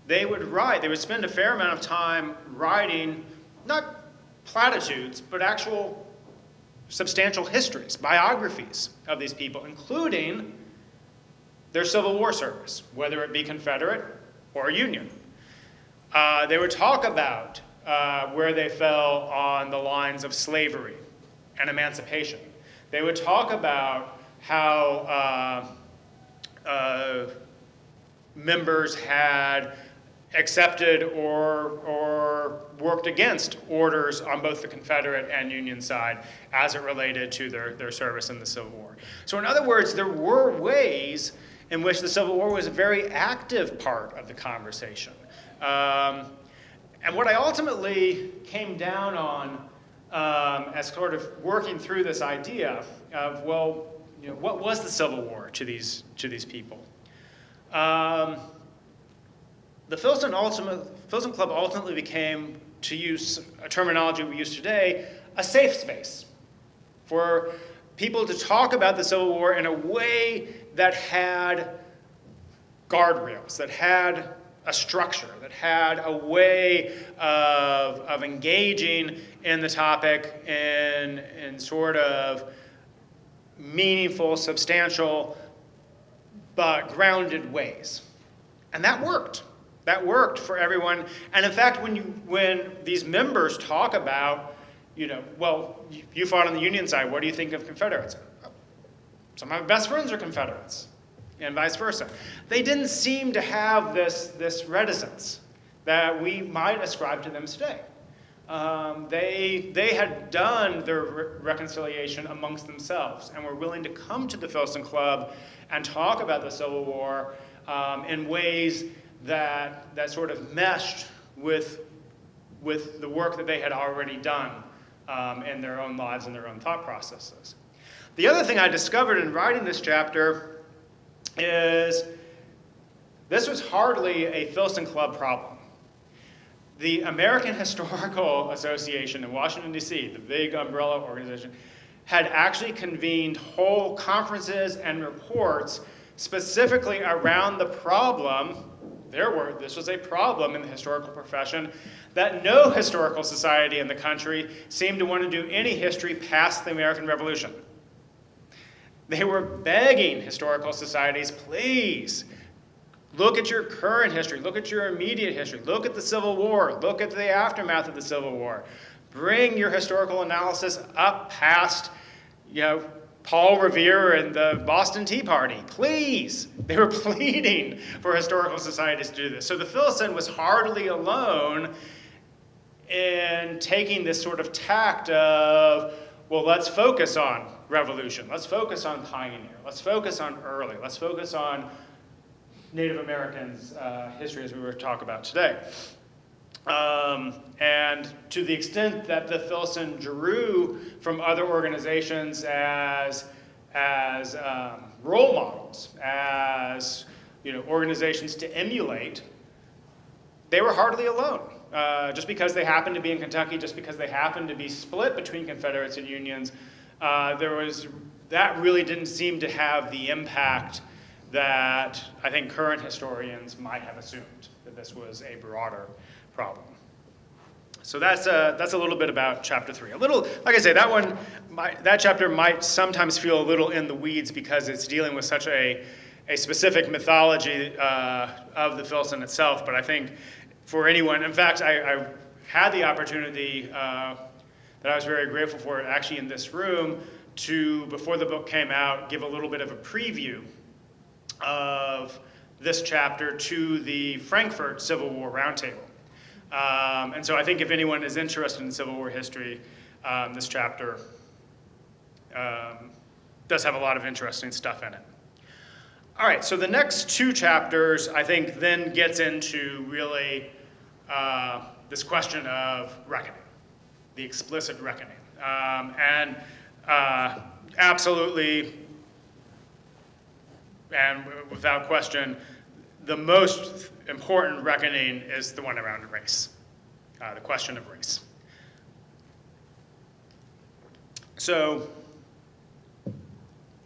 S3: they would spend a fair amount of time writing, not platitudes, but actual substantial histories, biographies of these people, including their Civil War service, whether it be Confederate or Union. They would talk about where they fell on the lines of slavery and emancipation. They would talk about how members had accepted or worked against orders on both the Confederate and Union side as it related to their service in the Civil War. So in other words, there were ways in which the Civil War was a very active part of the conversation. And what I ultimately came down on as sort of working through this idea of, well, what was the Civil War to these people? The Filson Club ultimately became, to use a terminology we use today, a safe space for people to talk about the Civil War in a way that had guardrails, that had a structure, that had a way of engaging in the topic in sort of meaningful, substantial, but grounded ways. And that worked. That worked for everyone. And in fact, when these members talk about, well, you fought on the Union side, what do you think of Confederates? Some of my best friends are Confederates, and vice versa. They didn't seem to have this reticence that we might ascribe to them today. They had done their reconciliation amongst themselves and were willing to come to the Filson Club and talk about the Civil War in ways that sort of meshed with the work that they had already done in their own lives and their own thought processes. The other thing I discovered in writing this chapter is this was hardly a Filson Club problem. The American Historical Association in Washington, D.C., the big umbrella organization, had actually convened whole conferences and reports specifically around the problem. This was a problem in the historical profession that no historical society in the country seemed to want to do any history past the American Revolution. They were begging historical societies, please, look at your current history, look at your immediate history, look at the Civil War, look at the aftermath of the Civil War. Bring your historical analysis up past, Paul Revere and the Boston Tea Party. Please. They were pleading for historical societies to do this. So the Filson was hardly alone in taking this sort of tact of, well, let's focus on revolution. Let's focus on pioneer. Let's focus on early. Let's focus on Native Americans' history, as we were talking about today. And to the extent that the Filson drew from other organizations as role models, as organizations to emulate, they were hardly alone. Just because they happened to be in Kentucky, just because they happened to be split between Confederates and Unions, that really didn't seem to have the impact that I think current historians might have assumed, that this was a broader problem. So that's a little bit about chapter 3. A little, like I say, that chapter might sometimes feel a little in the weeds because it's dealing with such a specific mythology of the Filson itself. But I think for anyone, in fact, I had the opportunity that I was very grateful for, actually in this room, to, before the book came out, give a little bit of a preview of this chapter to the Frankfort Civil War Roundtable. And so I think if anyone is interested in Civil War history, this chapter does have a lot of interesting stuff in it. All right, so the next 2 chapters, I think, then gets into really this question of reckoning, the explicit reckoning. And absolutely, and without question, the most important reckoning is the one around race, the question of race.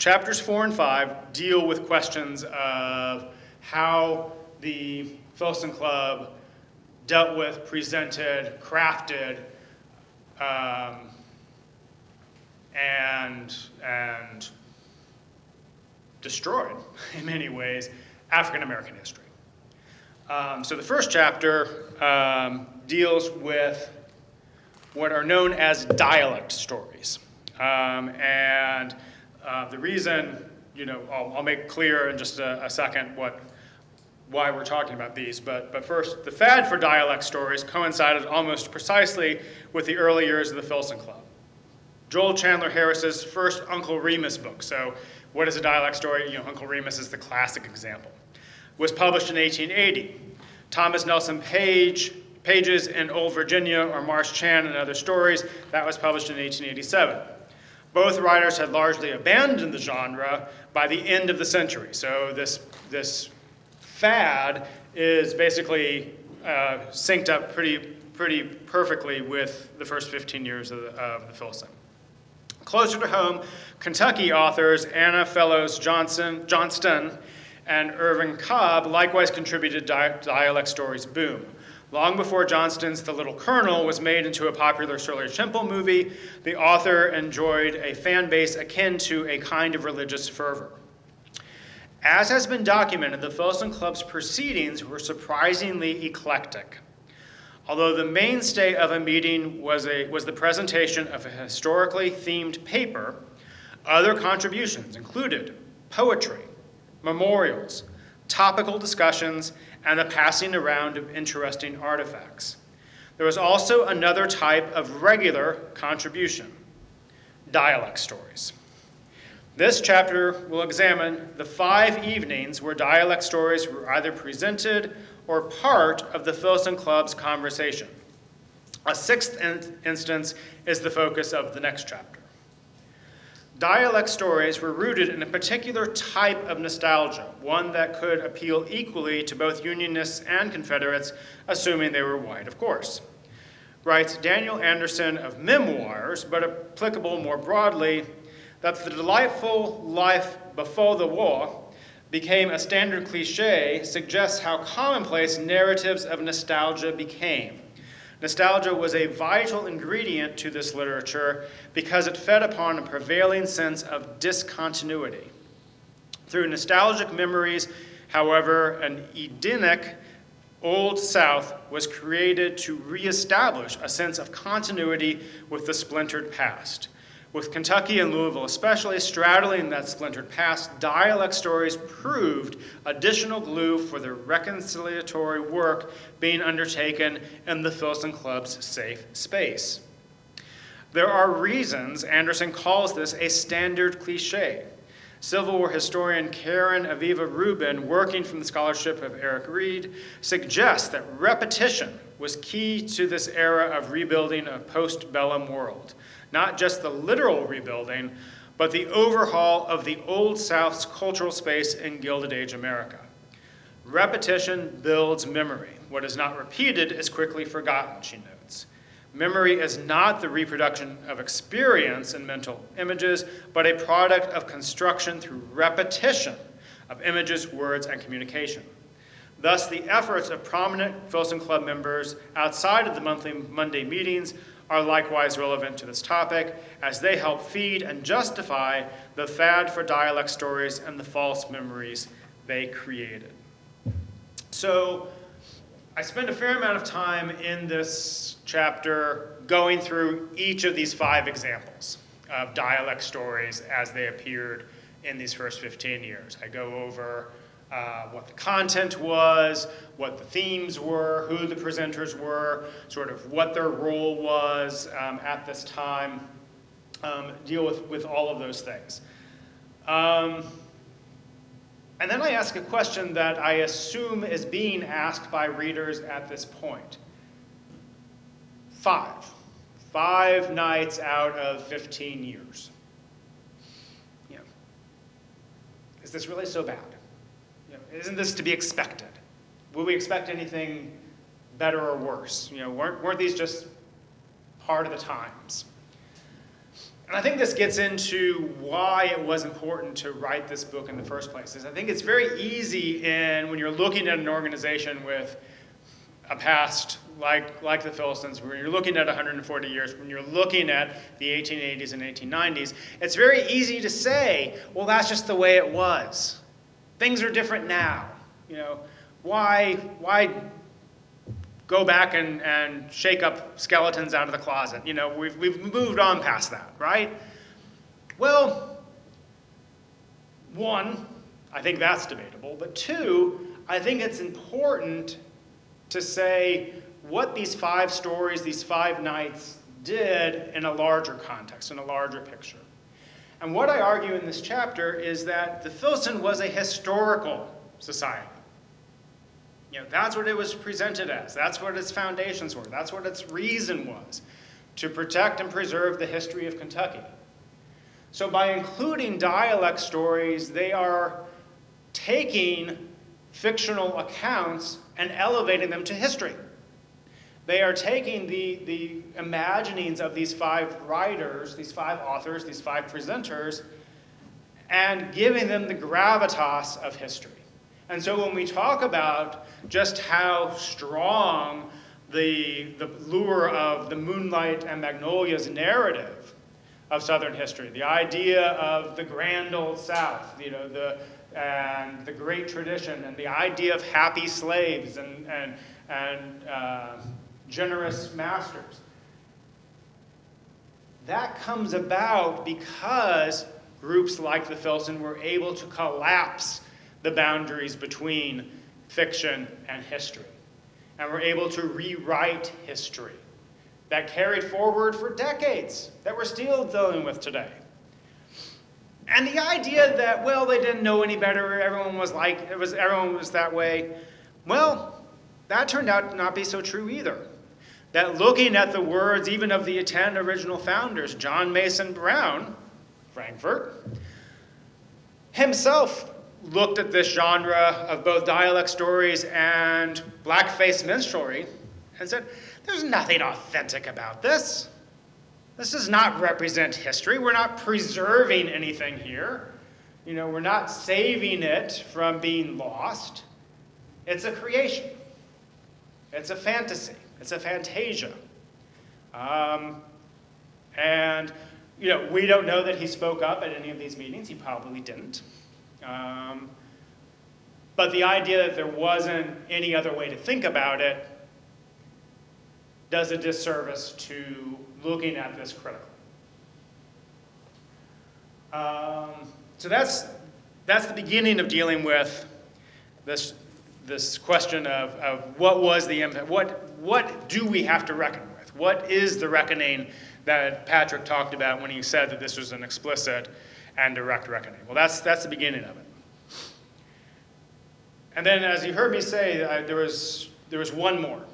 S3: Chapters 4 and 5 deal with questions of how the Filson Club dealt with, presented, crafted, and destroyed, in many ways, African American history. So the first chapter deals with what are known as dialect stories. The reason, I'll make clear in just a second why we're talking about these, but first, the fad for dialect stories coincided almost precisely with the early years of the Filson Club. Joel Chandler Harris's first Uncle Remus book, so what is a dialect story? Uncle Remus is the classic example, was published in 1880. Thomas Nelson Page's In Old Virginia, or Marsh Chan and Other Stories, that was published in 1887. Both writers had largely abandoned the genre by the end of the century, so this fad is basically synced up pretty perfectly with the first 15 years of the Filson. Closer to home, Kentucky authors Anna Fellows Johnston and Irving Cobb likewise contributed dialect stories boom. Long before Johnston's The Little Colonel was made into a popular Shirley Temple movie, the author enjoyed a fan base akin to a kind of religious fervor. As has been documented, the Filson Club's proceedings were surprisingly eclectic. Although the mainstay of a meeting was the presentation of a historically themed paper, other contributions included poetry, memorials, topical discussions, and the passing around of interesting artifacts. There was also another type of regular contribution, dialect stories. This chapter will examine the 5 evenings where dialect stories were either presented or part of the Filson Club's conversation. A 6th instance is the focus of the next chapter. Dialect stories were rooted in a particular type of nostalgia, one that could appeal equally to both Unionists and Confederates, assuming they were white, of course. Writes Daniel Anderson of Memoirs, but applicable more broadly, that the delightful life before the war became a standard cliche suggests how commonplace narratives of nostalgia became. Nostalgia was a vital ingredient to this literature because it fed upon a prevailing sense of discontinuity. Through nostalgic memories, however, an Edenic Old South was created to reestablish a sense of continuity with the splintered past. With Kentucky and Louisville especially straddling that splintered past, dialect stories proved additional glue for the reconciliatory work being undertaken in the Filson Club's safe space. There are reasons Anderson calls this a standard cliche. Civil War historian Karen Aviva Rubin, working from the scholarship of Eric Reed, suggests that repetition was key to this era of rebuilding a post-bellum world. Not just the literal rebuilding, but the overhaul of the Old South's cultural space in Gilded Age America. Repetition builds memory. What is not repeated is quickly forgotten, she notes. Memory is not the reproduction of experience and mental images, but a product of construction through repetition of images, words, and communication. Thus, the efforts of prominent Filson Club members outside of the monthly Monday meetings are likewise relevant to this topic, as they help feed and justify the fad for dialect stories and the false memories they created. So I spend a fair amount of time in this chapter going through each of these 5 examples of dialect stories as they appeared in these first 15 years. I go over what the content was, what the themes were, who the presenters were, sort of what their role was at this time, deal with all of those things. And then I ask a question that I assume is being asked by readers at this point. 5 nights out of 15 years. Is this really so bad? Isn't this to be expected? Will we expect anything better or worse? Weren't these just part of the times? And And I think this gets into why it was important to write this book in the first place. I think it's very easy when you're looking at an organization with a past like the Filsons, when you're looking at 140 years, when you're looking at the 1880s and 1890s, it's very easy to say, well, that's just the way it was. Things are different now. Why go back and shake up skeletons out of the closet? We've moved on past that, right? Well, one, I think that's debatable, but two, I think it's important to say what these 5 stories, these 5 nights did in a larger context, in a larger picture. And what I argue in this chapter is that the Filson was a historical society. That's what it was presented as. That's what its foundations were. That's what its reason was, to protect and preserve the history of Kentucky. So by including dialect stories, they are taking fictional accounts and elevating them to history. They are taking the imaginings of these 5 writers, these 5 authors, these 5 presenters, and giving them the gravitas of history. And so when we talk about just how strong the lure of the Moonlight and Magnolias narrative of Southern history, the idea of the grand old South, and the great tradition, and the idea of happy slaves and generous masters, that comes about because groups like the Filson were able to collapse the boundaries between fiction and history, and were able to rewrite history that carried forward for decades, that we're still dealing with today. And the idea that, well, they didn't know any better, everyone was that way, well, that turned out to not be so true either. That looking at the words even of the 10 original founders, John Mason Brown, Frankfort, himself looked at this genre of both dialect stories and blackface minstrelsy and said, there's nothing authentic about this. This does not represent history. We're not preserving anything here. We're not saving it from being lost. It's a creation. It's a fantasy. It's a fantasia. And we don't know that he spoke up at any of these meetings. He probably didn't. But the idea that there wasn't any other way to think about it does a disservice to looking at this critically. So that's the beginning of dealing with this question of what was the impact, what do we have to reckon with? What is the reckoning that Patrick talked about when he said that this was an explicit and direct reckoning? Well, that's the beginning of it. And then, as you heard me say, there was one more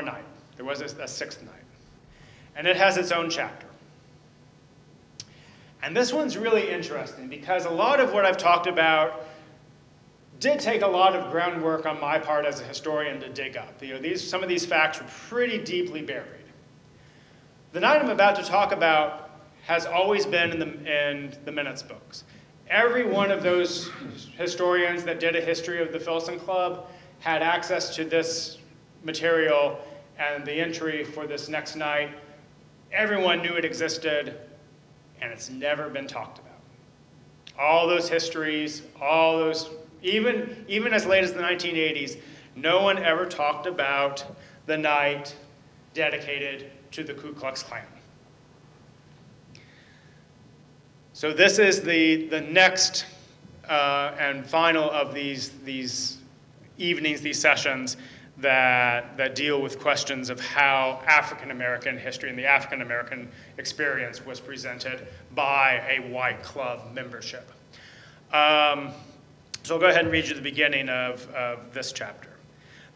S3: night. There was a 6th night. And it has its own chapter. And this one's really interesting because a lot of what I've talked about did take a lot of groundwork on my part as a historian to dig up. Some of these facts were pretty deeply buried. The night I'm about to talk about has always been in the minutes books. Every one of those historians that did a history of the Filson Club had access to this material and the entry for this next night. Everyone knew it existed, and it's never been talked about. All those histories, all those, even as late as the 1980s, no one ever talked about the night dedicated to the Ku Klux Klan. So this is the next and final of these evenings, these sessions that deal with questions of how African American history and the African American experience was presented by a white club membership. So I'll go ahead and read you the beginning of this chapter.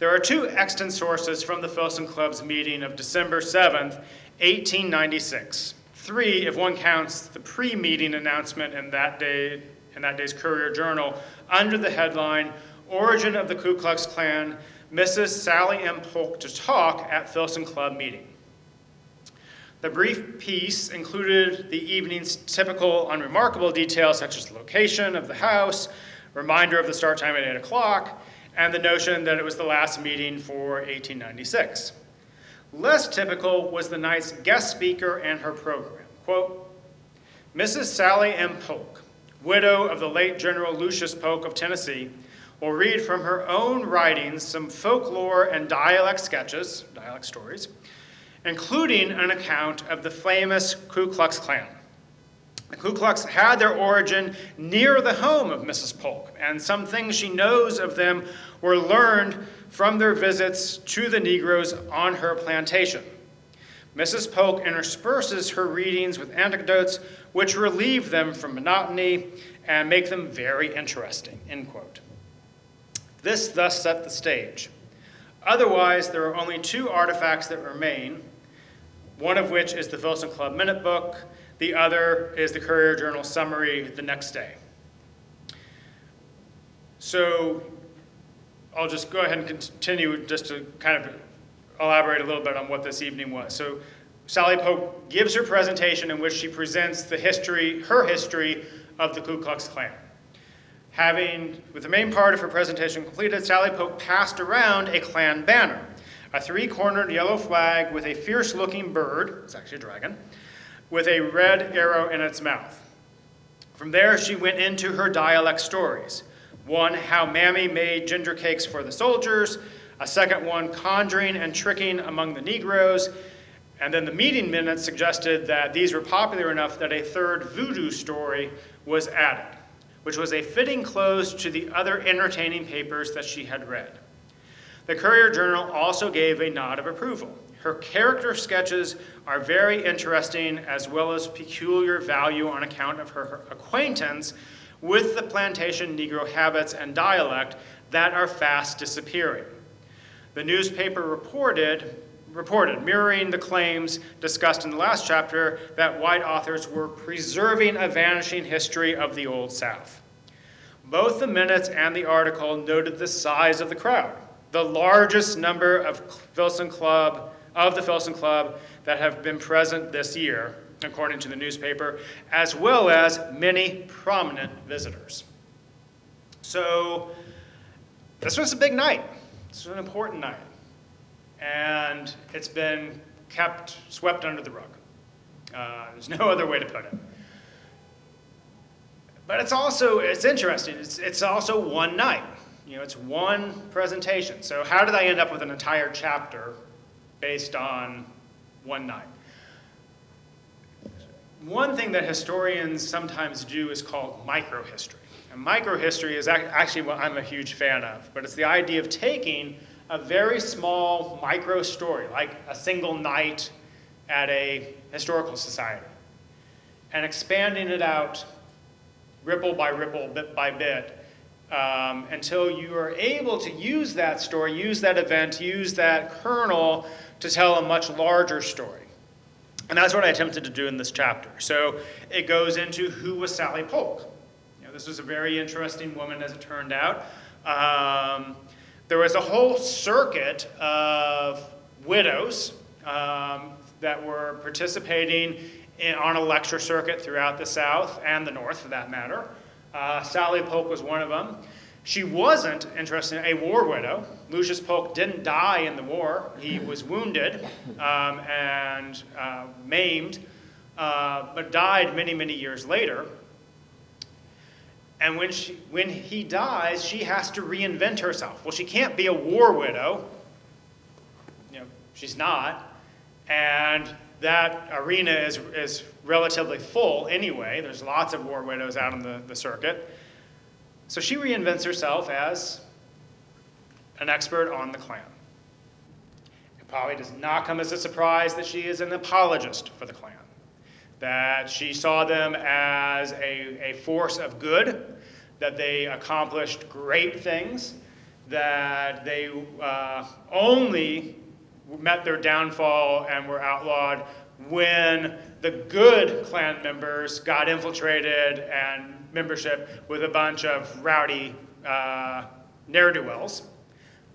S3: There are 2 extant sources from the Filson Club's meeting of December 7th, 1896. 3, if one counts the pre-meeting announcement in that day's Courier Journal, under the headline, Origin of the Ku Klux Klan, Mrs. Sally M. Polk to talk at Filson Club meeting. The brief piece included the evening's typical unremarkable details such as the location of the house, reminder of the start time at 8 o'clock, and the notion that it was the last meeting for 1896. Less typical was the night's guest speaker and her program. Quote, Mrs. Sally M. Polk, widow of the late General Lucius Polk of Tennessee, will read from her own writings some folklore and dialect sketches, dialect stories, including an account of the famous Ku Klux Klan. The Ku Klux had their origin near the home of Mrs. Polk, and some things she knows of them were learned from their visits to the Negroes on her plantation. Mrs. Polk intersperses her readings with anecdotes which relieve them from monotony and make them very interesting, end quote. This thus set the stage. Otherwise, there are only two artifacts that remain, one of which is the Filson Club Minute Book, the other is the Courier-Journal summary the next day. So I'll just go ahead and continue just to kind of elaborate a little bit on what this evening was. So Sally Polk gives her presentation in which she presents her history of the Ku Klux Klan. With the main part of her presentation completed, Sally Polk passed around a Klan banner, a three-cornered yellow flag with a fierce-looking bird, it's actually a dragon, with a red arrow in its mouth. From there, she went into her dialect stories. One, how Mammy made ginger cakes for the soldiers. A second one, conjuring and tricking among the Negroes. And then the meeting minutes suggested that these were popular enough that a third voodoo story was added, which was a fitting close to the other entertaining papers that she had read. The Courier-Journal also gave a nod of approval. Her character sketches are very interesting, as well as peculiar value on account of her acquaintance with the plantation Negro habits and dialect that are fast disappearing. The newspaper reported, mirroring the claims discussed in the last chapter, that white authors were preserving a vanishing history of the Old South. Both the minutes and the article noted the size of the crowd, the largest number of the Filson Club that have been present this year, according to the newspaper, as well as many prominent visitors. So this was a big night. This was an important night. And it's been swept under the rug. There's no other way to put it. But it's interesting. It's also one night. It's one presentation. So how did I end up with an entire chapter based on one night? One thing that historians sometimes do is called microhistory. And microhistory is actually what I'm a huge fan of, but it's the idea of taking a very small micro story, like a single night at a historical society, and expanding it out ripple by ripple, bit by bit, until you are able to use that story, use that event, use that kernel to tell a much larger story. And that's what I attempted to do in this chapter. So it goes into who was Sally Polk. This was a very interesting woman, as it turned out. There was a whole circuit of widows that were participating on a lecture circuit throughout the South and the North, for that matter. Sally Polk was one of them. She wasn't, interestingly, a war widow. Lucius Polk didn't die in the war. He was wounded and maimed, but died many, many years later. And when he dies, she has to reinvent herself. Well, she can't be a war widow. She's not. And that arena is relatively full anyway. There's lots of war widows out on the circuit. So she reinvents herself as an expert on the Klan. It probably does not come as a surprise that she is an apologist for the Klan, that she saw them as a force of good, that they accomplished great things, that they only met their downfall and were outlawed when the good Klan members got infiltrated and membership with a bunch of rowdy ne'er-do-wells.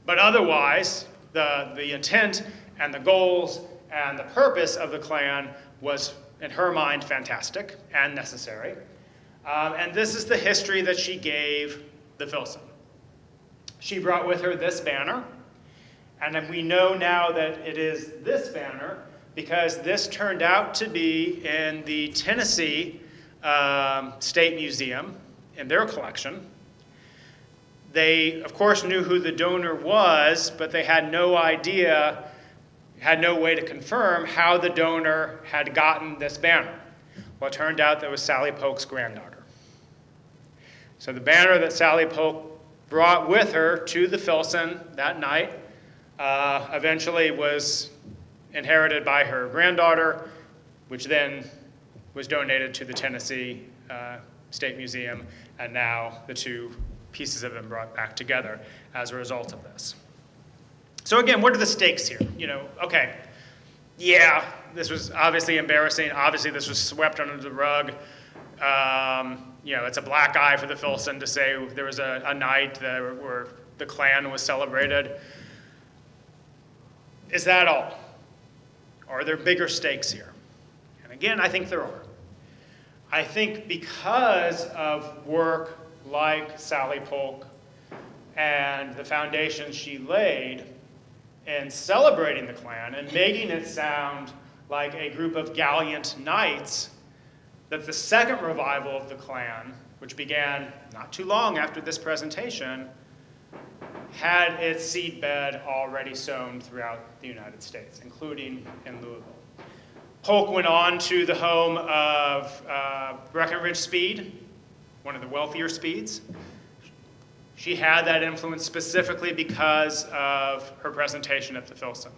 S3: But otherwise, the intent and the goals and the purpose of the Klan was, in her mind, fantastic and necessary. And this is the history that she gave the Filson. She brought with her this banner, and we know now that it is this banner because this turned out to be in the Tennessee State Museum in their collection. They, of course, knew who the donor was, but they had no idea, had no way to confirm how the donor had gotten this banner. Well, it turned out that it was Sally Polk's granddaughter. So the banner that Sally Polk brought with her to the Filson that night eventually was inherited by her granddaughter, which then was donated to the Tennessee State Museum, and now the two pieces have been brought back together as a result of this. So again, what are the stakes here? Okay, yeah, this was obviously embarrassing. Obviously, this was swept under the rug. It's a black eye for the Filson to say there was a night where the Klan was celebrated. Is that all? Or are there bigger stakes here? And again, I think there are. I think because of work like Sally Polk and the foundation she laid in celebrating the Klan and making it sound like a group of gallant knights, that the second revival of the Klan, which began not too long after this presentation, had its seedbed already sown throughout the United States, including in Louisville. Polk went on to the home of Breckenridge Speed, one of the wealthier Speeds. She had that influence specifically because of her presentation at the Filson.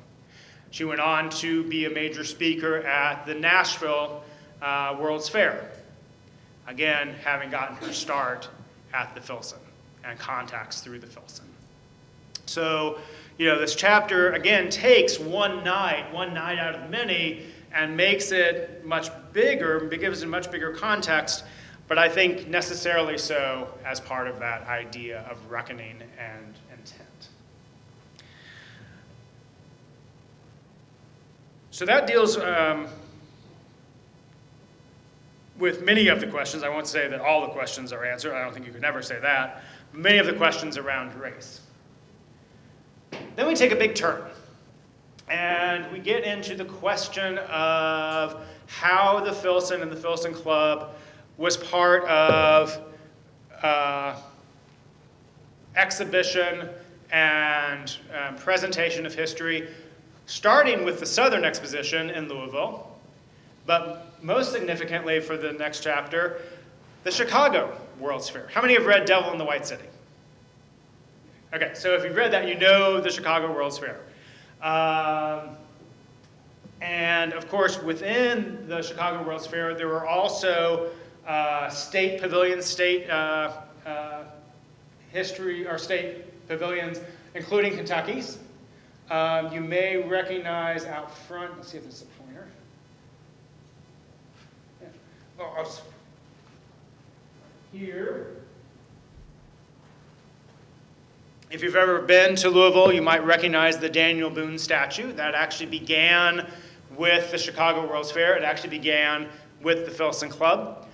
S3: She went on to be a major speaker at the Nashville World's Fair, again, having gotten her start at the Filson and contacts through the Filson. So, this chapter, again, takes one night out of many, and makes it much bigger, gives it a much bigger context, but I think necessarily so as part of that idea of reckoning and intent. So that deals with many of the questions. I won't say that all the questions are answered. I don't think you could ever say that. Many of the questions around race. Then we take a big turn, and we get into the question of how the Filson and the Filson Club was part of exhibition and presentation of history, starting with the Southern Exposition in Louisville, but most significantly for the next chapter, the Chicago World's Fair. How many have read Devil in the White City? Okay, so if you've read that, you know the Chicago World's Fair. And of course, within the Chicago World's Fair, there were also state pavilions, state history, or state pavilions, including Kentucky's. You may recognize out front, let's see if this is a pointer. Yeah. Here. If you've ever been to Louisville, you might recognize the Daniel Boone statue. That actually began with the Chicago World's Fair. It actually began with the Filson Club.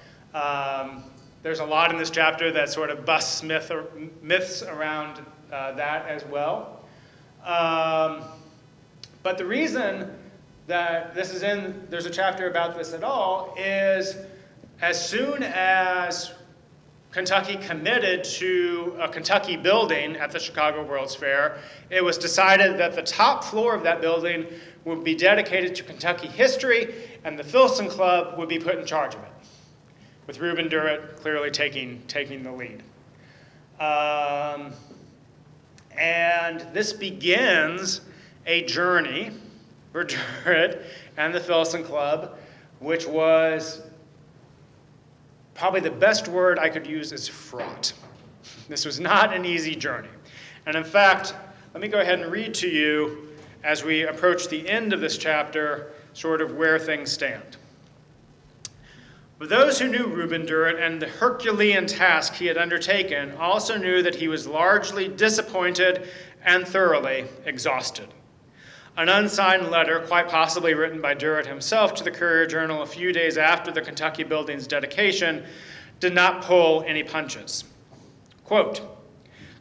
S3: There's a lot in this chapter that sort of busts myths around that as well. But the reason that this is there's a chapter about this at all is as soon as Kentucky committed to a Kentucky building at the Chicago World's Fair, it was decided that the top floor of that building would be dedicated to Kentucky history, and the Filson Club would be put in charge of it, with Reuben Durrett clearly taking the lead. And this begins a journey for Durrett and the Filson Club, which was probably the best word I could use is fraught. This was not an easy journey. And in fact, let me go ahead and read to you, as we approach the end of this chapter, sort of where things stand. But those who knew Reuben Durrett and the Herculean task he had undertaken also knew that he was largely disappointed and thoroughly exhausted. An unsigned letter, quite possibly written by Durrett himself to the Courier-Journal a few days after the Kentucky building's dedication, did not pull any punches. Quote,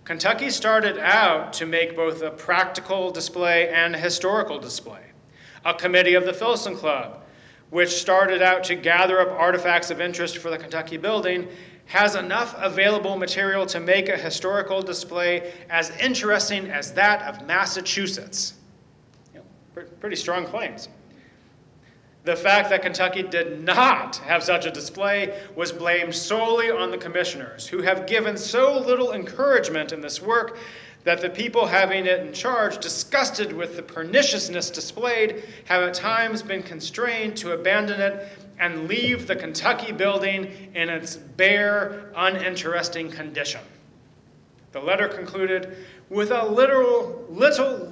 S3: Kentucky started out to make both a practical display and a historical display. A committee of the Filson Club, which started out to gather up artifacts of interest for the Kentucky building, has enough available material to make a historical display as interesting as that of Massachusetts. Pretty strong claims. The fact that Kentucky did not have such a display was blamed solely on the commissioners, who have given so little encouragement in this work that the people having it in charge, disgusted with the perniciousness displayed, have at times been constrained to abandon it and leave the Kentucky building in its bare, uninteresting condition. The letter concluded, with a little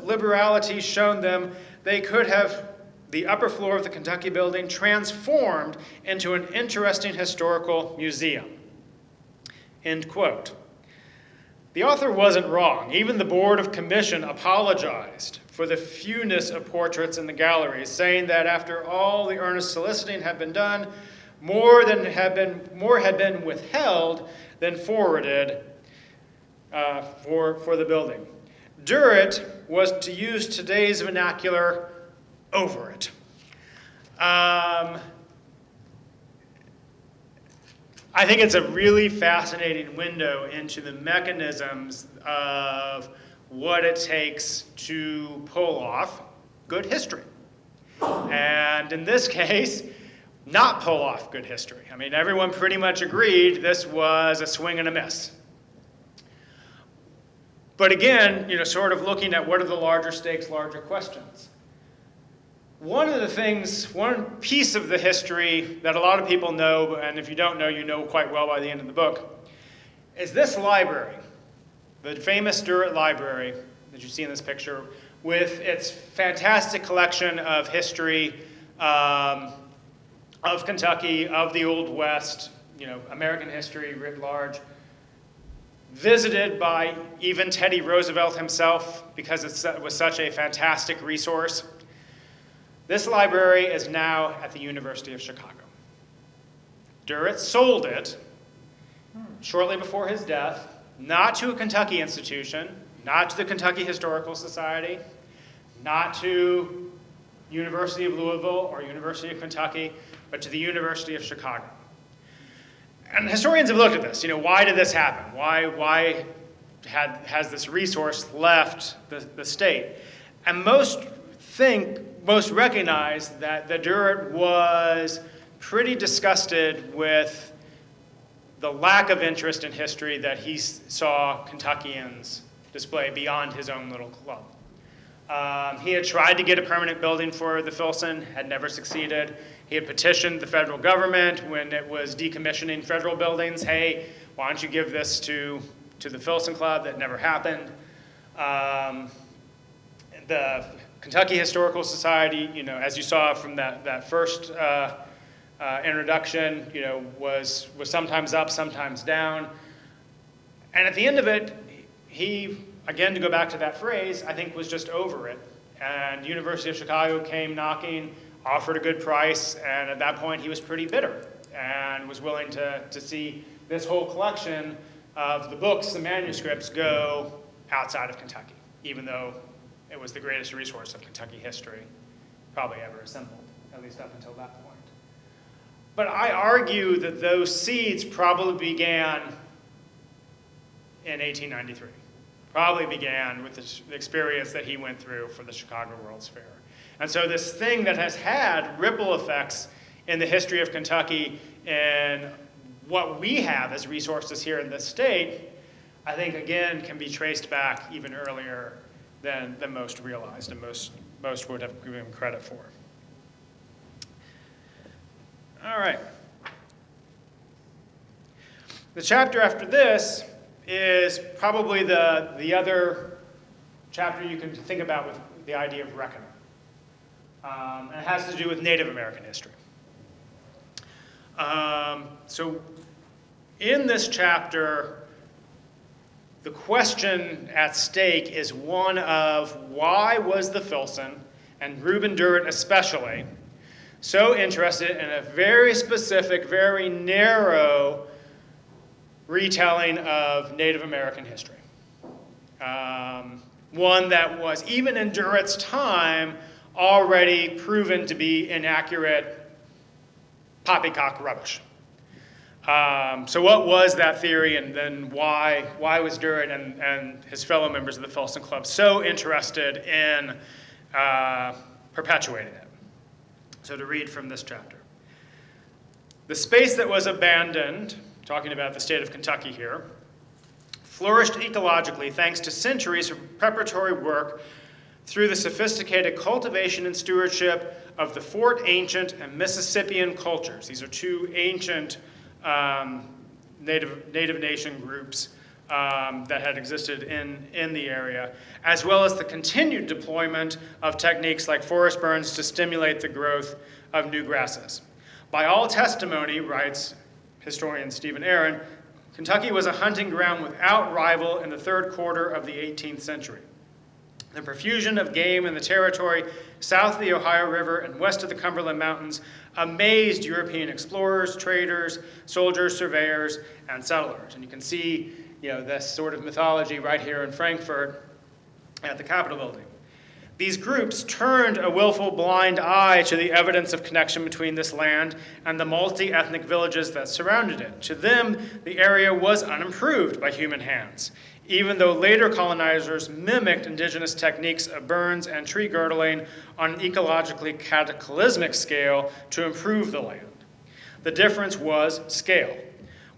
S3: liberality shown them, they could have the upper floor of the Kentucky building transformed into an interesting historical museum. End quote. The author wasn't wrong. Even the Board of Commission apologized for the fewness of portraits in the galleries, saying that after all the earnest soliciting had been done, more had been withheld than forwarded for the building. Durrett was, to use today's vernacular, over it. I think it's a really fascinating window into the mechanisms of what it takes to pull off good history. And in this case, not pull off good history. I mean, everyone pretty much agreed this was a swing and a miss. But again, sort of looking at what are the larger stakes, larger questions. One piece of the history that a lot of people know, and if you don't know, you know quite well by the end of the book, is this library, the famous Durrett Library that you see in this picture, with its fantastic collection of history of Kentucky, of the Old West, American history writ large, visited by even Teddy Roosevelt himself because it was such a fantastic resource. This library is now at the University of Chicago. Durrett sold it shortly before his death, not to a Kentucky institution, not to the Kentucky Historical Society, not to University of Louisville or University of Kentucky, but to the University of Chicago. And historians have looked at this. Why did this happen? Why has this resource left the state? And most recognize that the Durrett was pretty disgusted with the lack of interest in history that he saw Kentuckians display beyond his own little club. He had tried to get a permanent building for the Filson, had never succeeded. He had petitioned the federal government when it was decommissioning federal buildings. Hey, why don't you give this to the Filson Club? That never happened. The Kentucky Historical Society, as you saw from that first introduction, was sometimes up, sometimes down. And at the end of it, he, again, to go back to that phrase, I think was just over it. And University of Chicago came knocking, offered a good price, and at that point he was pretty bitter and was willing to see this whole collection of the books, the manuscripts, go outside of Kentucky, even though it was the greatest resource of Kentucky history probably ever assembled, at least up until that point. But I argue that those seeds probably began in 1893. Probably began with the experience that he went through for the Chicago World's Fair. And so this thing that has had ripple effects in the history of Kentucky and what we have as resources here in this state, I think, again, can be traced back even earlier than most realized and most would have given credit for. All right. The chapter after this is probably the other chapter you can think about with the idea of reckoning. And it has to do with Native American history. So in this chapter, the question at stake is one of why was the Filson and Reuben Durrett especially, so interested in a very specific, very narrow retelling of Native American history. One that was, even in Durrett's time, already proven to be inaccurate poppycock rubbish. So what was that theory, and then why was Durrett and his fellow members of the Filson Club so interested in perpetuating it? So to read from this chapter. The space that was abandoned, talking about the state of Kentucky here, flourished ecologically thanks to centuries of preparatory work through the sophisticated cultivation and stewardship of the Fort Ancient and Mississippian cultures. These are two ancient Native Nation groups that had existed in the area, as well as the continued deployment of techniques like forest burns to stimulate the growth of new grasses. By all testimony, writes historian Stephen Aaron, Kentucky was a hunting ground without rival in the third quarter of the 18th century. The profusion of game in the territory south of the Ohio River and west of the Cumberland Mountains amazed European explorers, traders, soldiers, surveyors, and settlers. And you can see, this sort of mythology right here in Frankfort at the Capitol building. These groups turned a willful blind eye to the evidence of connection between this land and the multi-ethnic villages that surrounded it. To them, the area was unimproved by human hands, even though later colonizers mimicked indigenous techniques of burns and tree girdling on an ecologically cataclysmic scale to improve the land. The difference was scale,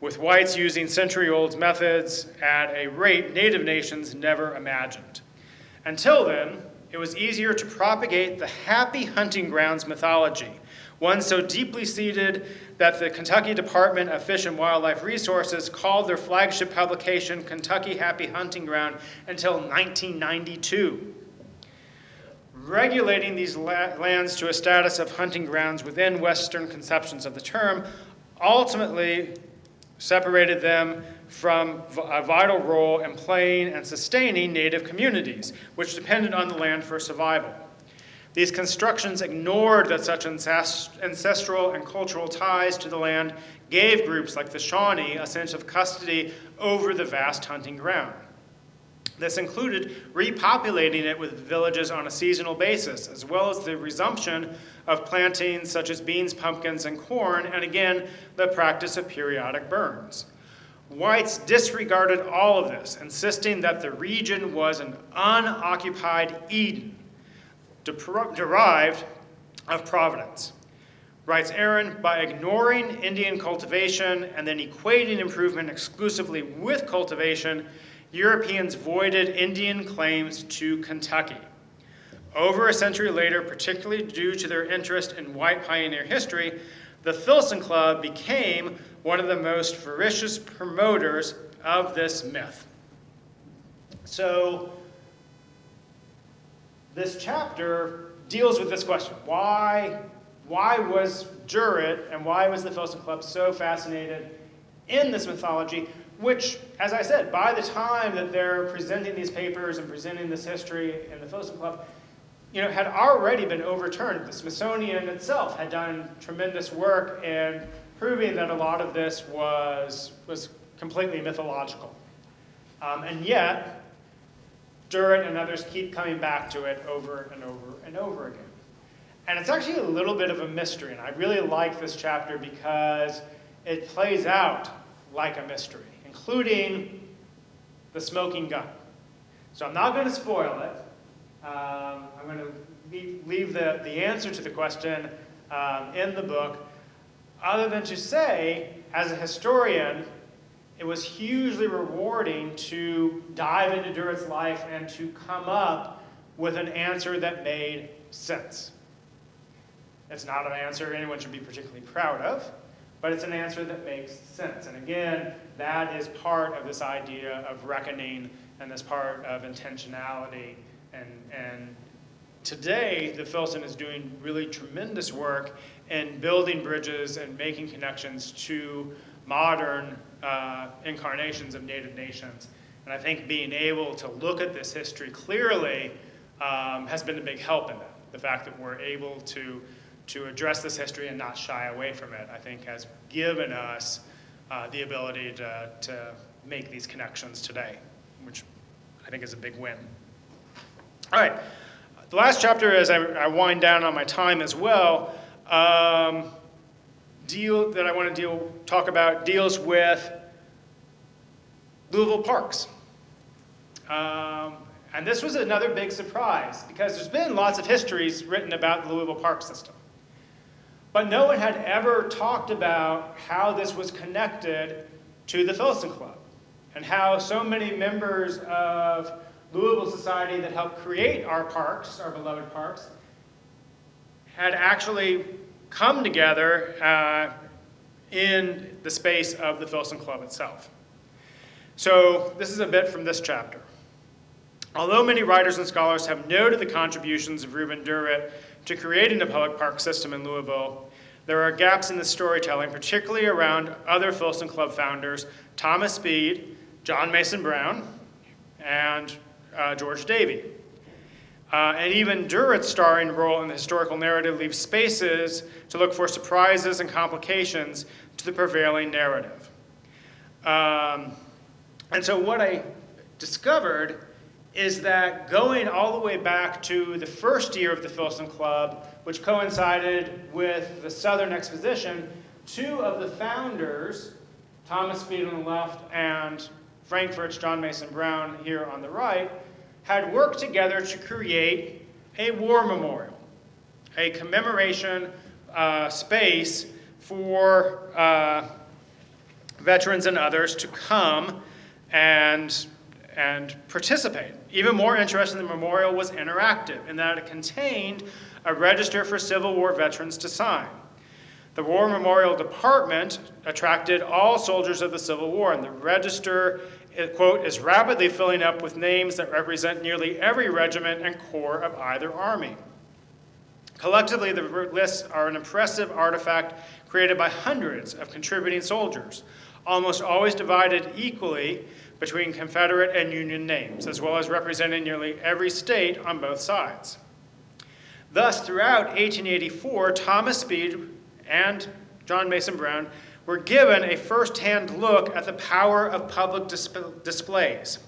S3: with whites using century-old methods at a rate native nations never imagined. Until then, it was easier to propagate the happy hunting grounds mythology, one so deeply seated that the Kentucky Department of Fish and Wildlife Resources called their flagship publication Kentucky Happy Hunting Ground until 1992. Regulating these lands to a status of hunting grounds within Western conceptions of the term ultimately separated them from a vital role in playing and sustaining native communities, which depended on the land for survival. These constructions ignored that such ancestral and cultural ties to the land gave groups like the Shawnee a sense of custody over the vast hunting ground. This included repopulating it with villages on a seasonal basis, as well as the resumption of plantings such as beans, pumpkins, and corn, and again, the practice of periodic burns. Whites disregarded all of this, insisting that the region was an unoccupied Eden, derived of Providence. Writes Aaron, by ignoring Indian cultivation and then equating improvement exclusively with cultivation, Europeans voided Indian claims to Kentucky. Over a century later, particularly due to their interest in white pioneer history, the Filson Club became one of the most ferocious promoters of this myth. So, this chapter deals with this question. Why was Durrett and why was the Filson Club so fascinated in this mythology, which, as I said, by the time that they're presenting these papers and presenting this history in the Filson Club, had already been overturned. The Smithsonian itself had done tremendous work in proving that a lot of this was completely mythological. And yet, Durrett and others keep coming back to it over and over and over again. And it's actually a little bit of a mystery, and I really like this chapter because it plays out like a mystery, including the smoking gun. So I'm not going to spoil it. I'm going to leave the answer to the question in the book, other than to say, as a historian, it was hugely rewarding to dive into Durrett's life and to come up with an answer that made sense. It's not an answer anyone should be particularly proud of, but it's an answer that makes sense. And again, that is part of this idea of reckoning and this part of intentionality. And today, the Filson is doing really tremendous work in building bridges and making connections to modern incarnations of native nations. And I think being able to look at this history clearly has been a big help in that. The fact that we're able to address this history and not shy away from it, I think, has given us the ability to make these connections today, which I think is a big win. All right, the last chapter, as I wind down on my time as well, that I want to talk about deals with Louisville parks. And this was another big surprise because there's been lots of histories written about the Louisville park system. But no one had ever talked about how this was connected to the Filson Club and how so many members of Louisville society that helped create our parks, our beloved parks, had actually come together in the space of the Filson Club itself. So this is a bit from this chapter. Although many writers and scholars have noted the contributions of Reuben Durrett to creating the public park system in Louisville, there are gaps in the storytelling, particularly around other Filson Club founders, Thomas Speed, John Mason Brown, and George Davey. And even Durrett's starring role in the historical narrative leaves spaces to look for surprises and complications to the prevailing narrative. And so what I discovered is that going all the way back to the first year of the Filson Club, which coincided with the Southern Exposition, two of the founders, Thomas Speed on the left and Frankfort's John Mason Brown here on the right, had worked together to create a war memorial, a commemoration space for veterans and others to come and participate. Even more interesting, the memorial was interactive in that it contained a register for Civil War veterans to sign. The War Memorial Department attracted all soldiers of the Civil War, and the register, quote, is rapidly filling up with names that represent nearly every regiment and corps of either army. Collectively, the lists are an impressive artifact created by hundreds of contributing soldiers, almost always divided equally between Confederate and Union names, as well as representing nearly every state on both sides. Thus, throughout 1884, Thomas Speed and John Mason Brown were given a first-hand look at the power of public displays.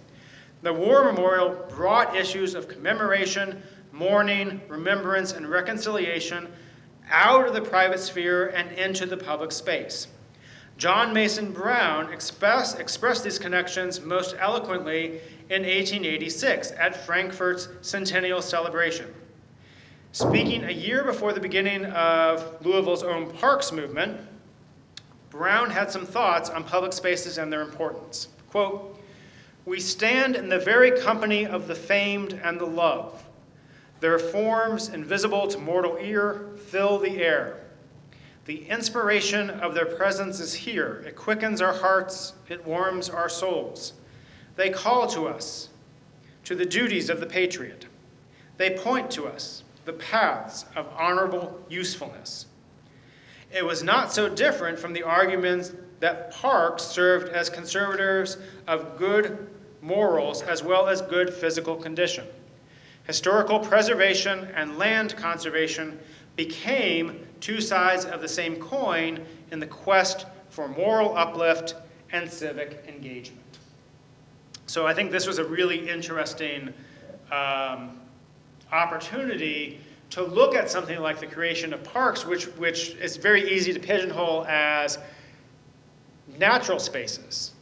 S3: The War Memorial brought issues of commemoration, mourning, remembrance, and reconciliation out of the private sphere and into the public space. John Mason Brown expressed these connections most eloquently in 1886 at Frankfort's centennial celebration. Speaking a year before the beginning of Louisville's own parks movement, Brown had some thoughts on public spaces and their importance. Quote, "We stand in the very company of the famed and the loved. Their forms, invisible to mortal ear, fill the air. The inspiration of their presence is here. It quickens our hearts, it warms our souls. They call to us, to the duties of the patriot. They point to us, the paths of honorable usefulness." It was not so different from the arguments that parks served as conservators of good morals as well as good physical condition. Historical preservation and land conservation became two sides of the same coin in the quest for moral uplift and civic engagement. So I think this was a really interesting opportunity to look at something like the creation of parks, which is very easy to pigeonhole as natural spaces,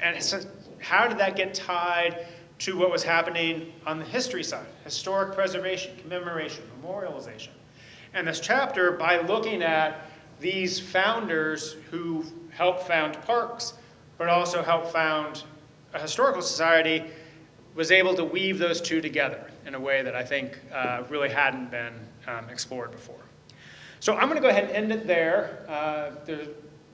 S3: and so how did that get tied to what was happening on the history side? Historic preservation, commemoration, memorialization. And this chapter, by looking at these founders who helped found parks, but also helped found a historical society, was able to weave those two together in a way that I think really hadn't been explored before. So I'm going to go ahead and end it there. There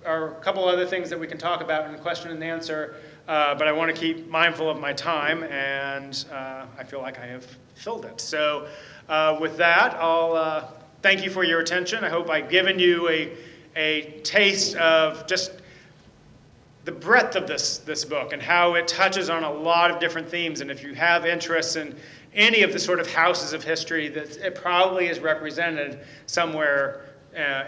S3: are a couple other things that we can talk about in the question and answer, but I want to keep mindful of my time, and I feel like I have filled it. So with that, I'll thank you for your attention. I hope I've given you a taste of just the breadth of this book and how it touches on a lot of different themes. And if you have interest any of the sort of houses of history that it probably is represented somewhere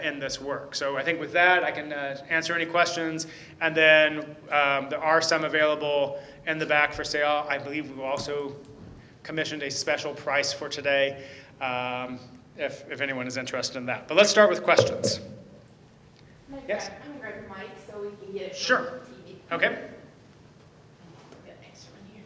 S3: in this work. So I think with that, I can answer any questions. And then there are some available in the back for sale. I believe we've also commissioned a special price for today, if anyone is interested in that. But let's start with questions. Yes?
S2: I'm going to grab the mic so we can get it.
S3: Sure.
S2: On TV.
S3: Okay.
S2: Got an extra one here.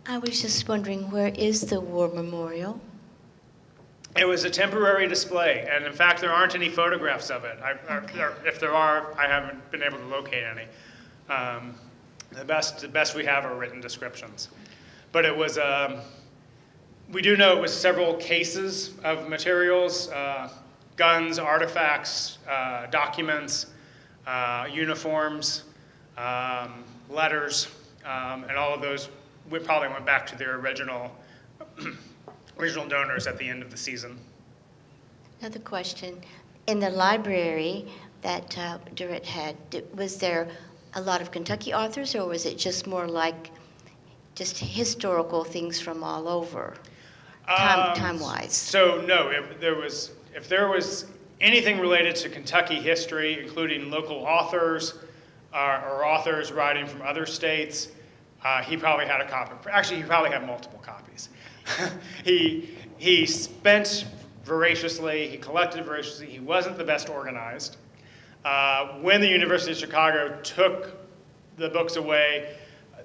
S4: I was just wondering, where is the war memorial?
S3: It was a temporary display, and in fact, there aren't any photographs of it. If there are, I haven't been able to locate any. The best we have are written descriptions. But it was, we do know it was several cases of materials, guns, artifacts, documents, uniforms, letters, and all of those probably went back to their original donors at the end of the season.
S4: Another question. In the library that Durrett had, was there a lot of Kentucky authors, or was it just more like just historical things from all over, time-wise?
S3: So no, if there was anything related to Kentucky history, including local authors or authors writing from other states, he probably had a copy. Actually, he probably had multiple copies. He spent voraciously, he collected voraciously, he wasn't the best organized. When the University of Chicago took the books away,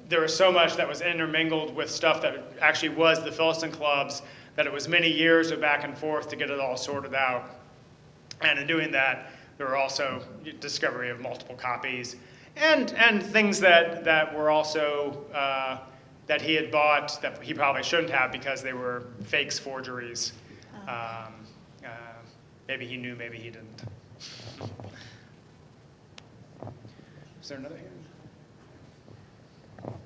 S3: there was so much that was intermingled with stuff that actually was the Filson Club's, that it was many years of back and forth to get it all sorted out. And in doing that, there were also discovery of multiple copies and things that were also that he had bought that he probably shouldn't have because they were fakes, forgeries. Maybe he knew, maybe he didn't. Is there another hand?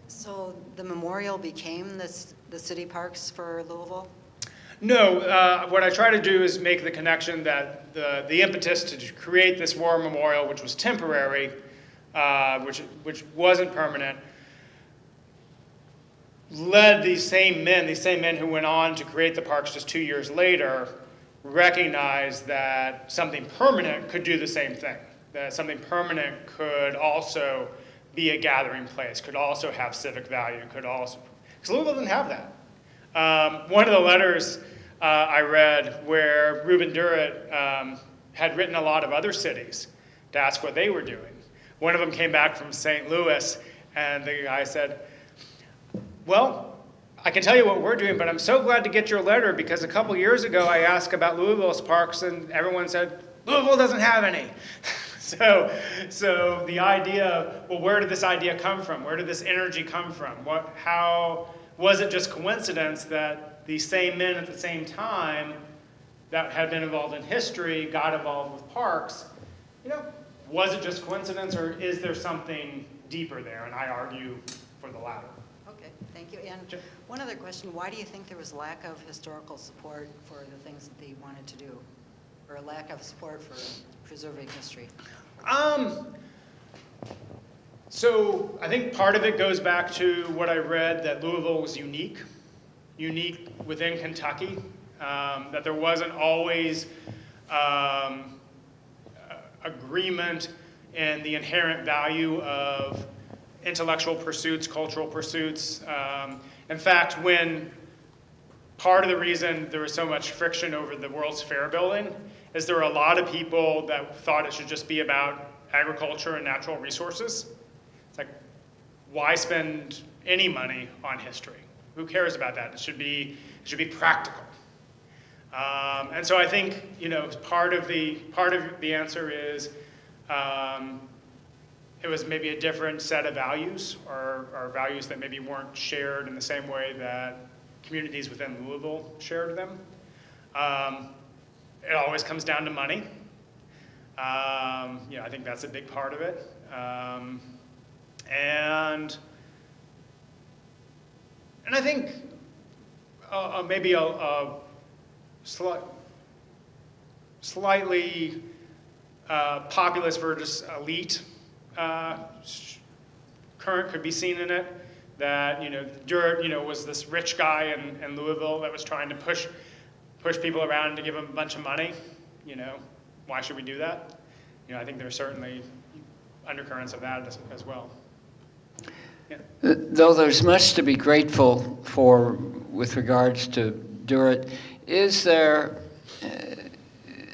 S5: So the memorial became the city parks for Louisville?
S3: No, what I try to do is make the connection that the impetus to create this war memorial, which was temporary, which wasn't permanent, led these same men who went on to create the parks just 2 years later, recognized that something permanent could do the same thing, that something permanent could also be a gathering place, could also have civic value, could also, because Louisville didn't have that. One of the letters I read where Reuben Durrett had written a lot of other cities to ask what they were doing. One of them came back from St. Louis, and the guy said, well, I can tell you what we're doing, but I'm so glad to get your letter because a couple years ago I asked about Louisville's parks and everyone said, Louisville doesn't have any. So the idea, well, where did this idea come from? Where did this energy come from? How was it just coincidence that these same men at the same time that had been involved in history got involved with parks? Was it just coincidence or is there something deeper there? And I argue for the latter.
S5: Okay, thank you. And one other question, why do you think there was lack of historical support for the things that they wanted to do? Or a lack of support for preserving history?
S3: So I think part of it goes back to what I read, that Louisville was unique within Kentucky, that there wasn't always agreement in the inherent value of intellectual pursuits, cultural pursuits. In fact, when part of the reason there was so much friction over the World's Fair building is there were a lot of people that thought it should just be about agriculture and natural resources. It's like, why spend any money on history? Who cares about that? It should be practical. And so I think part of the answer is it was maybe a different set of values or values that maybe weren't shared in the same way that communities within Louisville shared them. It always comes down to money. I think that's a big part of it. And I think maybe a slightly populist versus elite current could be seen in it. That Durrett was this rich guy in Louisville that was trying to push people around to give him a bunch of money. Why should we do that? I think there's certainly undercurrents of that as well. Yeah.
S6: Though there's much to be grateful for with regards to Durrett, is there,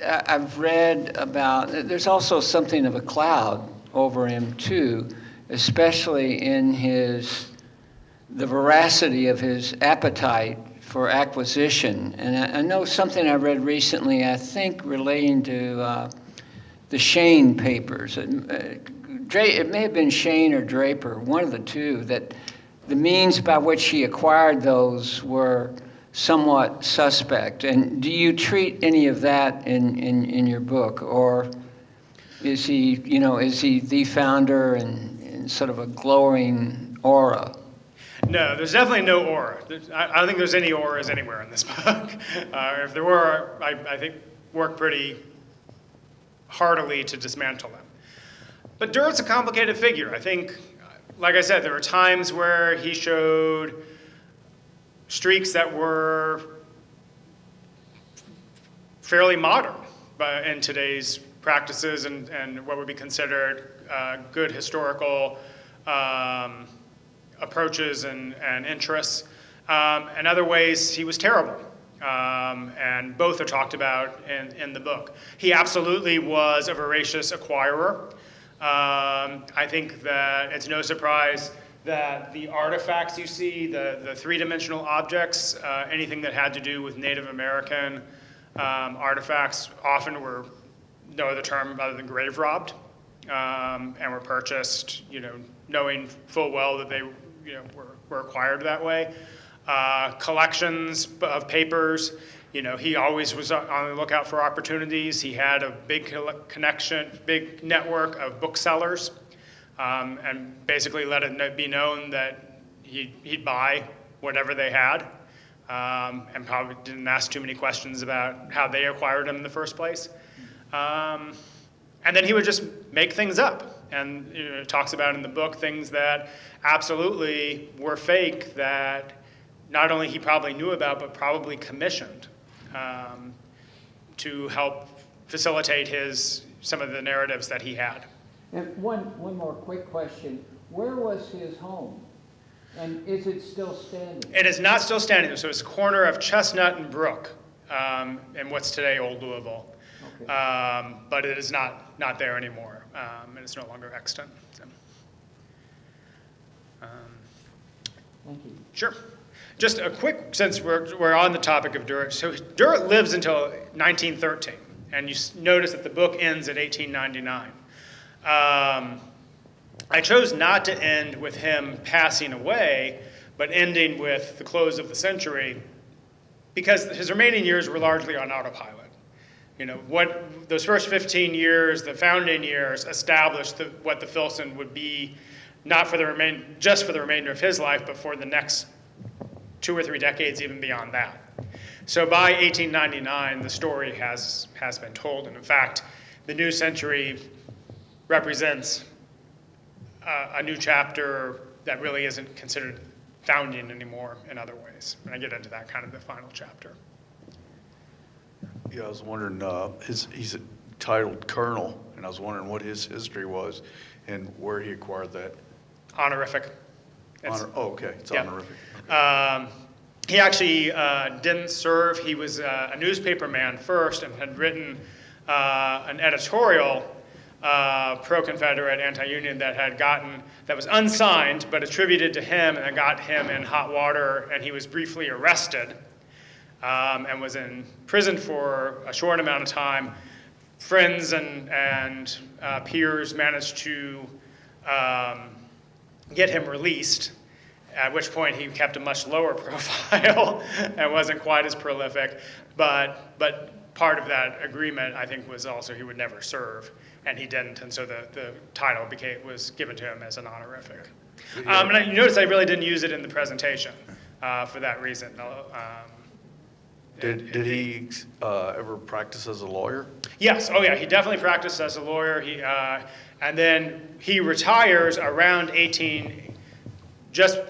S6: I've read about, there's also something of a cloud over him too, especially in the veracity of his appetite for acquisition. And I know something I read recently, I think relating to the Shane papers. It may have been Shane or Draper, one of the two, that the means by which he acquired those were somewhat suspect. And do you treat any of that in your book, or is he the founder and sort of a glowing aura?
S3: No, there's definitely no aura. I don't think there's any auras anywhere in this book. If there were, I think work pretty heartily to dismantle them. But Durrett's a complicated figure. I think, like I said, there were times where he showed streaks that were fairly modern in today's practices and what would be considered good historical approaches and interests. In other ways, he was terrible. And both are talked about in the book. He absolutely was a voracious acquirer. I think that it's no surprise that the artifacts you see, the three-dimensional objects, anything that had to do with Native American artifacts often were no other term other than grave robbed, and were purchased, knowing full well that they were acquired that way. Collections of papers, he always was on the lookout for opportunities. He had a big big network of booksellers, and basically let it be known that he'd buy whatever they had, and probably didn't ask too many questions about how they acquired them in the first place. And then he would just make things up. And it talks about in the book things that absolutely were fake that not only he probably knew about, but probably commissioned to help facilitate some of the narratives that he had.
S6: And one more quick question. Where was his home? And is it still standing?
S3: It is not still standing. So it's a corner of Chestnut and Brook in what's today Old Louisville. Okay. But it is not there anymore, and it's no longer extant. So.
S6: Thank you.
S3: Sure. Just a quick, since we're on the topic of Durrett. So Durrett lives until 1913, and you notice that the book ends at 1899. I chose not to end with him passing away, but ending with the close of the century, because his remaining years were largely on autopilot. What those first 15 years, the founding years, established what the Filson would be, not just for the remainder of his life, but for the next 2 or 3 decades, even beyond that. So by 1899, the story has been told, and in fact, the new century represents a new chapter that really isn't considered founding anymore in other ways. And I get into that kind of the final chapter.
S7: Yeah, I was wondering, he's titled Colonel, and I was wondering what his history was and where he acquired that.
S3: Honorific.
S7: Okay, it's
S3: yeah.
S7: honorific.
S3: Okay. He actually didn't serve. He was a newspaper man first and had written an editorial pro-Confederate, anti-Union that was unsigned but attributed to him, and that got him in hot water, and he was briefly arrested and was in prison for a short amount of time. Friends and peers managed to get him released, at which point he kept a much lower profile and wasn't quite as prolific. But part of that agreement, I think, was also he would never serve, and he didn't, and so the title was given to him as an honorific. And you notice I really didn't use it in the presentation for that reason.
S7: Did he ever practice as a lawyer?
S3: Yes, oh yeah, he definitely practiced as a lawyer. And then he retires around just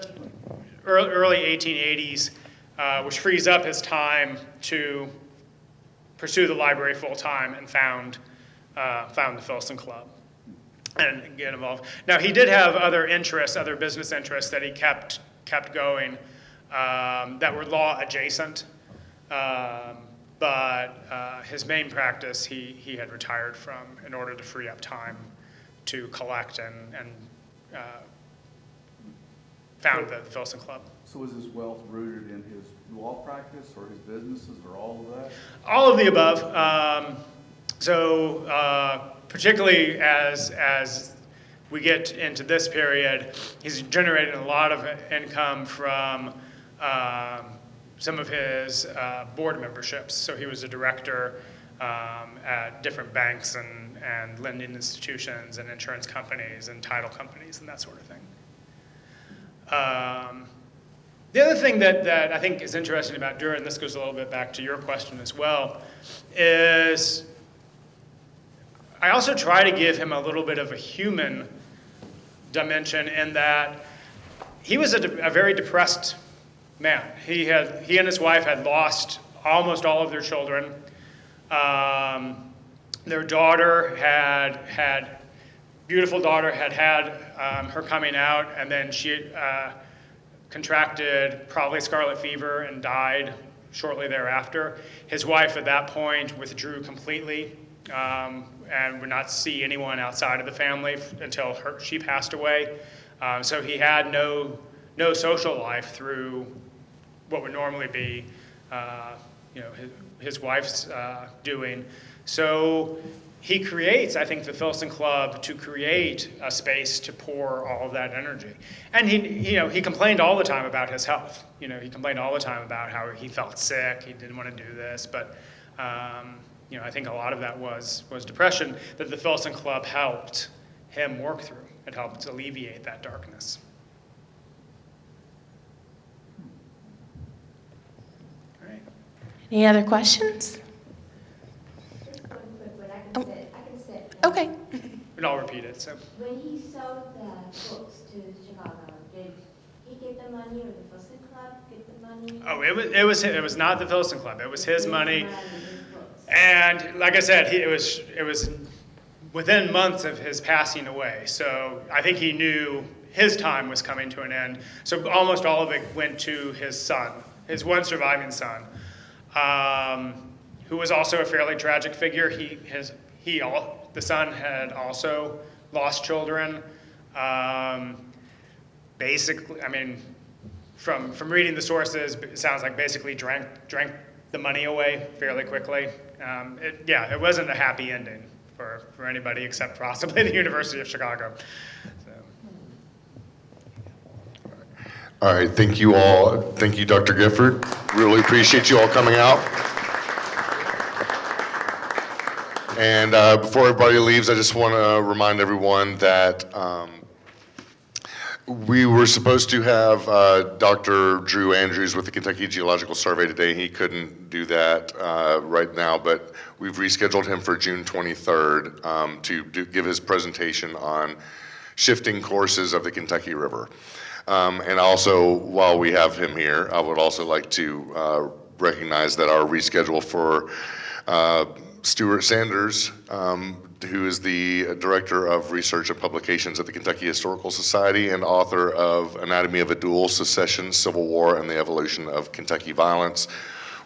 S3: early 1880s, which frees up his time to pursue the library full time and found the Filson Club and get involved. Now he did have other interests, other business interests that he kept going that were law adjacent. But his main practice he had retired from in order to free up time to collect and found the Filson Club.
S8: So is his wealth rooted in his law practice or his businesses or all of that?
S3: All of the above. Particularly as we get into this period, he's generating a lot of income from some of his board memberships. So he was a director at different banks and lending institutions and insurance companies and title companies and that sort of thing. The other thing that I think is interesting about Durer, and this goes a little bit back to your question as well, is I also try to give him a little bit of a human dimension in that he was a very depressed man. He and his wife had lost almost all of their children. Their daughter beautiful daughter had her coming out, and then she contracted probably scarlet fever and died shortly thereafter. His wife at that point withdrew completely and would not see anyone outside of the family until she passed away. So he had no social life through what would normally be his wife's doing. So he creates, I think, the Filson Club to create a space to pour all of that energy. And he complained all the time about his health. He complained all the time about how he felt sick. He didn't want to do this, but I think a lot of that was depression that the Filson Club helped him work through. It helped alleviate that darkness. All right.
S2: Any other questions?
S9: Just one quick one. I can sit.
S2: Okay.
S3: And I'll repeat it. So
S9: When he sold the books to Chicago, did he get the money or the Filson Club get the money?
S3: oh, it was not the Filson Club. It was his money.
S9: His books.
S3: And like I said, it was within months of his passing away. So I think he knew his time was coming to an end. So almost all of it went to his son, his one surviving son, who was also a fairly tragic figure. The son had also lost children. Basically, I mean, from reading the sources, it sounds like basically drank the money away fairly quickly. It wasn't a happy ending for anybody except possibly the University of Chicago. So.
S1: All right, thank you all. Thank you, Dr. Gifford. Really appreciate you all coming out. And before everybody leaves, I just want to remind everyone that we were supposed to have Dr. Drew Andrews with the Kentucky Geological Survey today. He couldn't do that right now, but we've rescheduled him for June 23rd to give his presentation on shifting courses of the Kentucky River. And also, while we have him here, I would also like to recognize that our reschedule for Stuart Sanders, who is the Director of Research and Publications at the Kentucky Historical Society and author of Anatomy of a Duel, Secession, Civil War, and the Evolution of Kentucky Violence.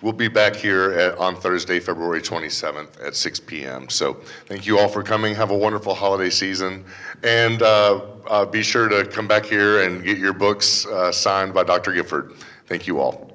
S1: We'll be back here on Thursday, February 27th at 6 p.m. So thank you all for coming. Have a wonderful holiday season. And be sure to come back here and get your books signed by Dr. Gifford. Thank you all.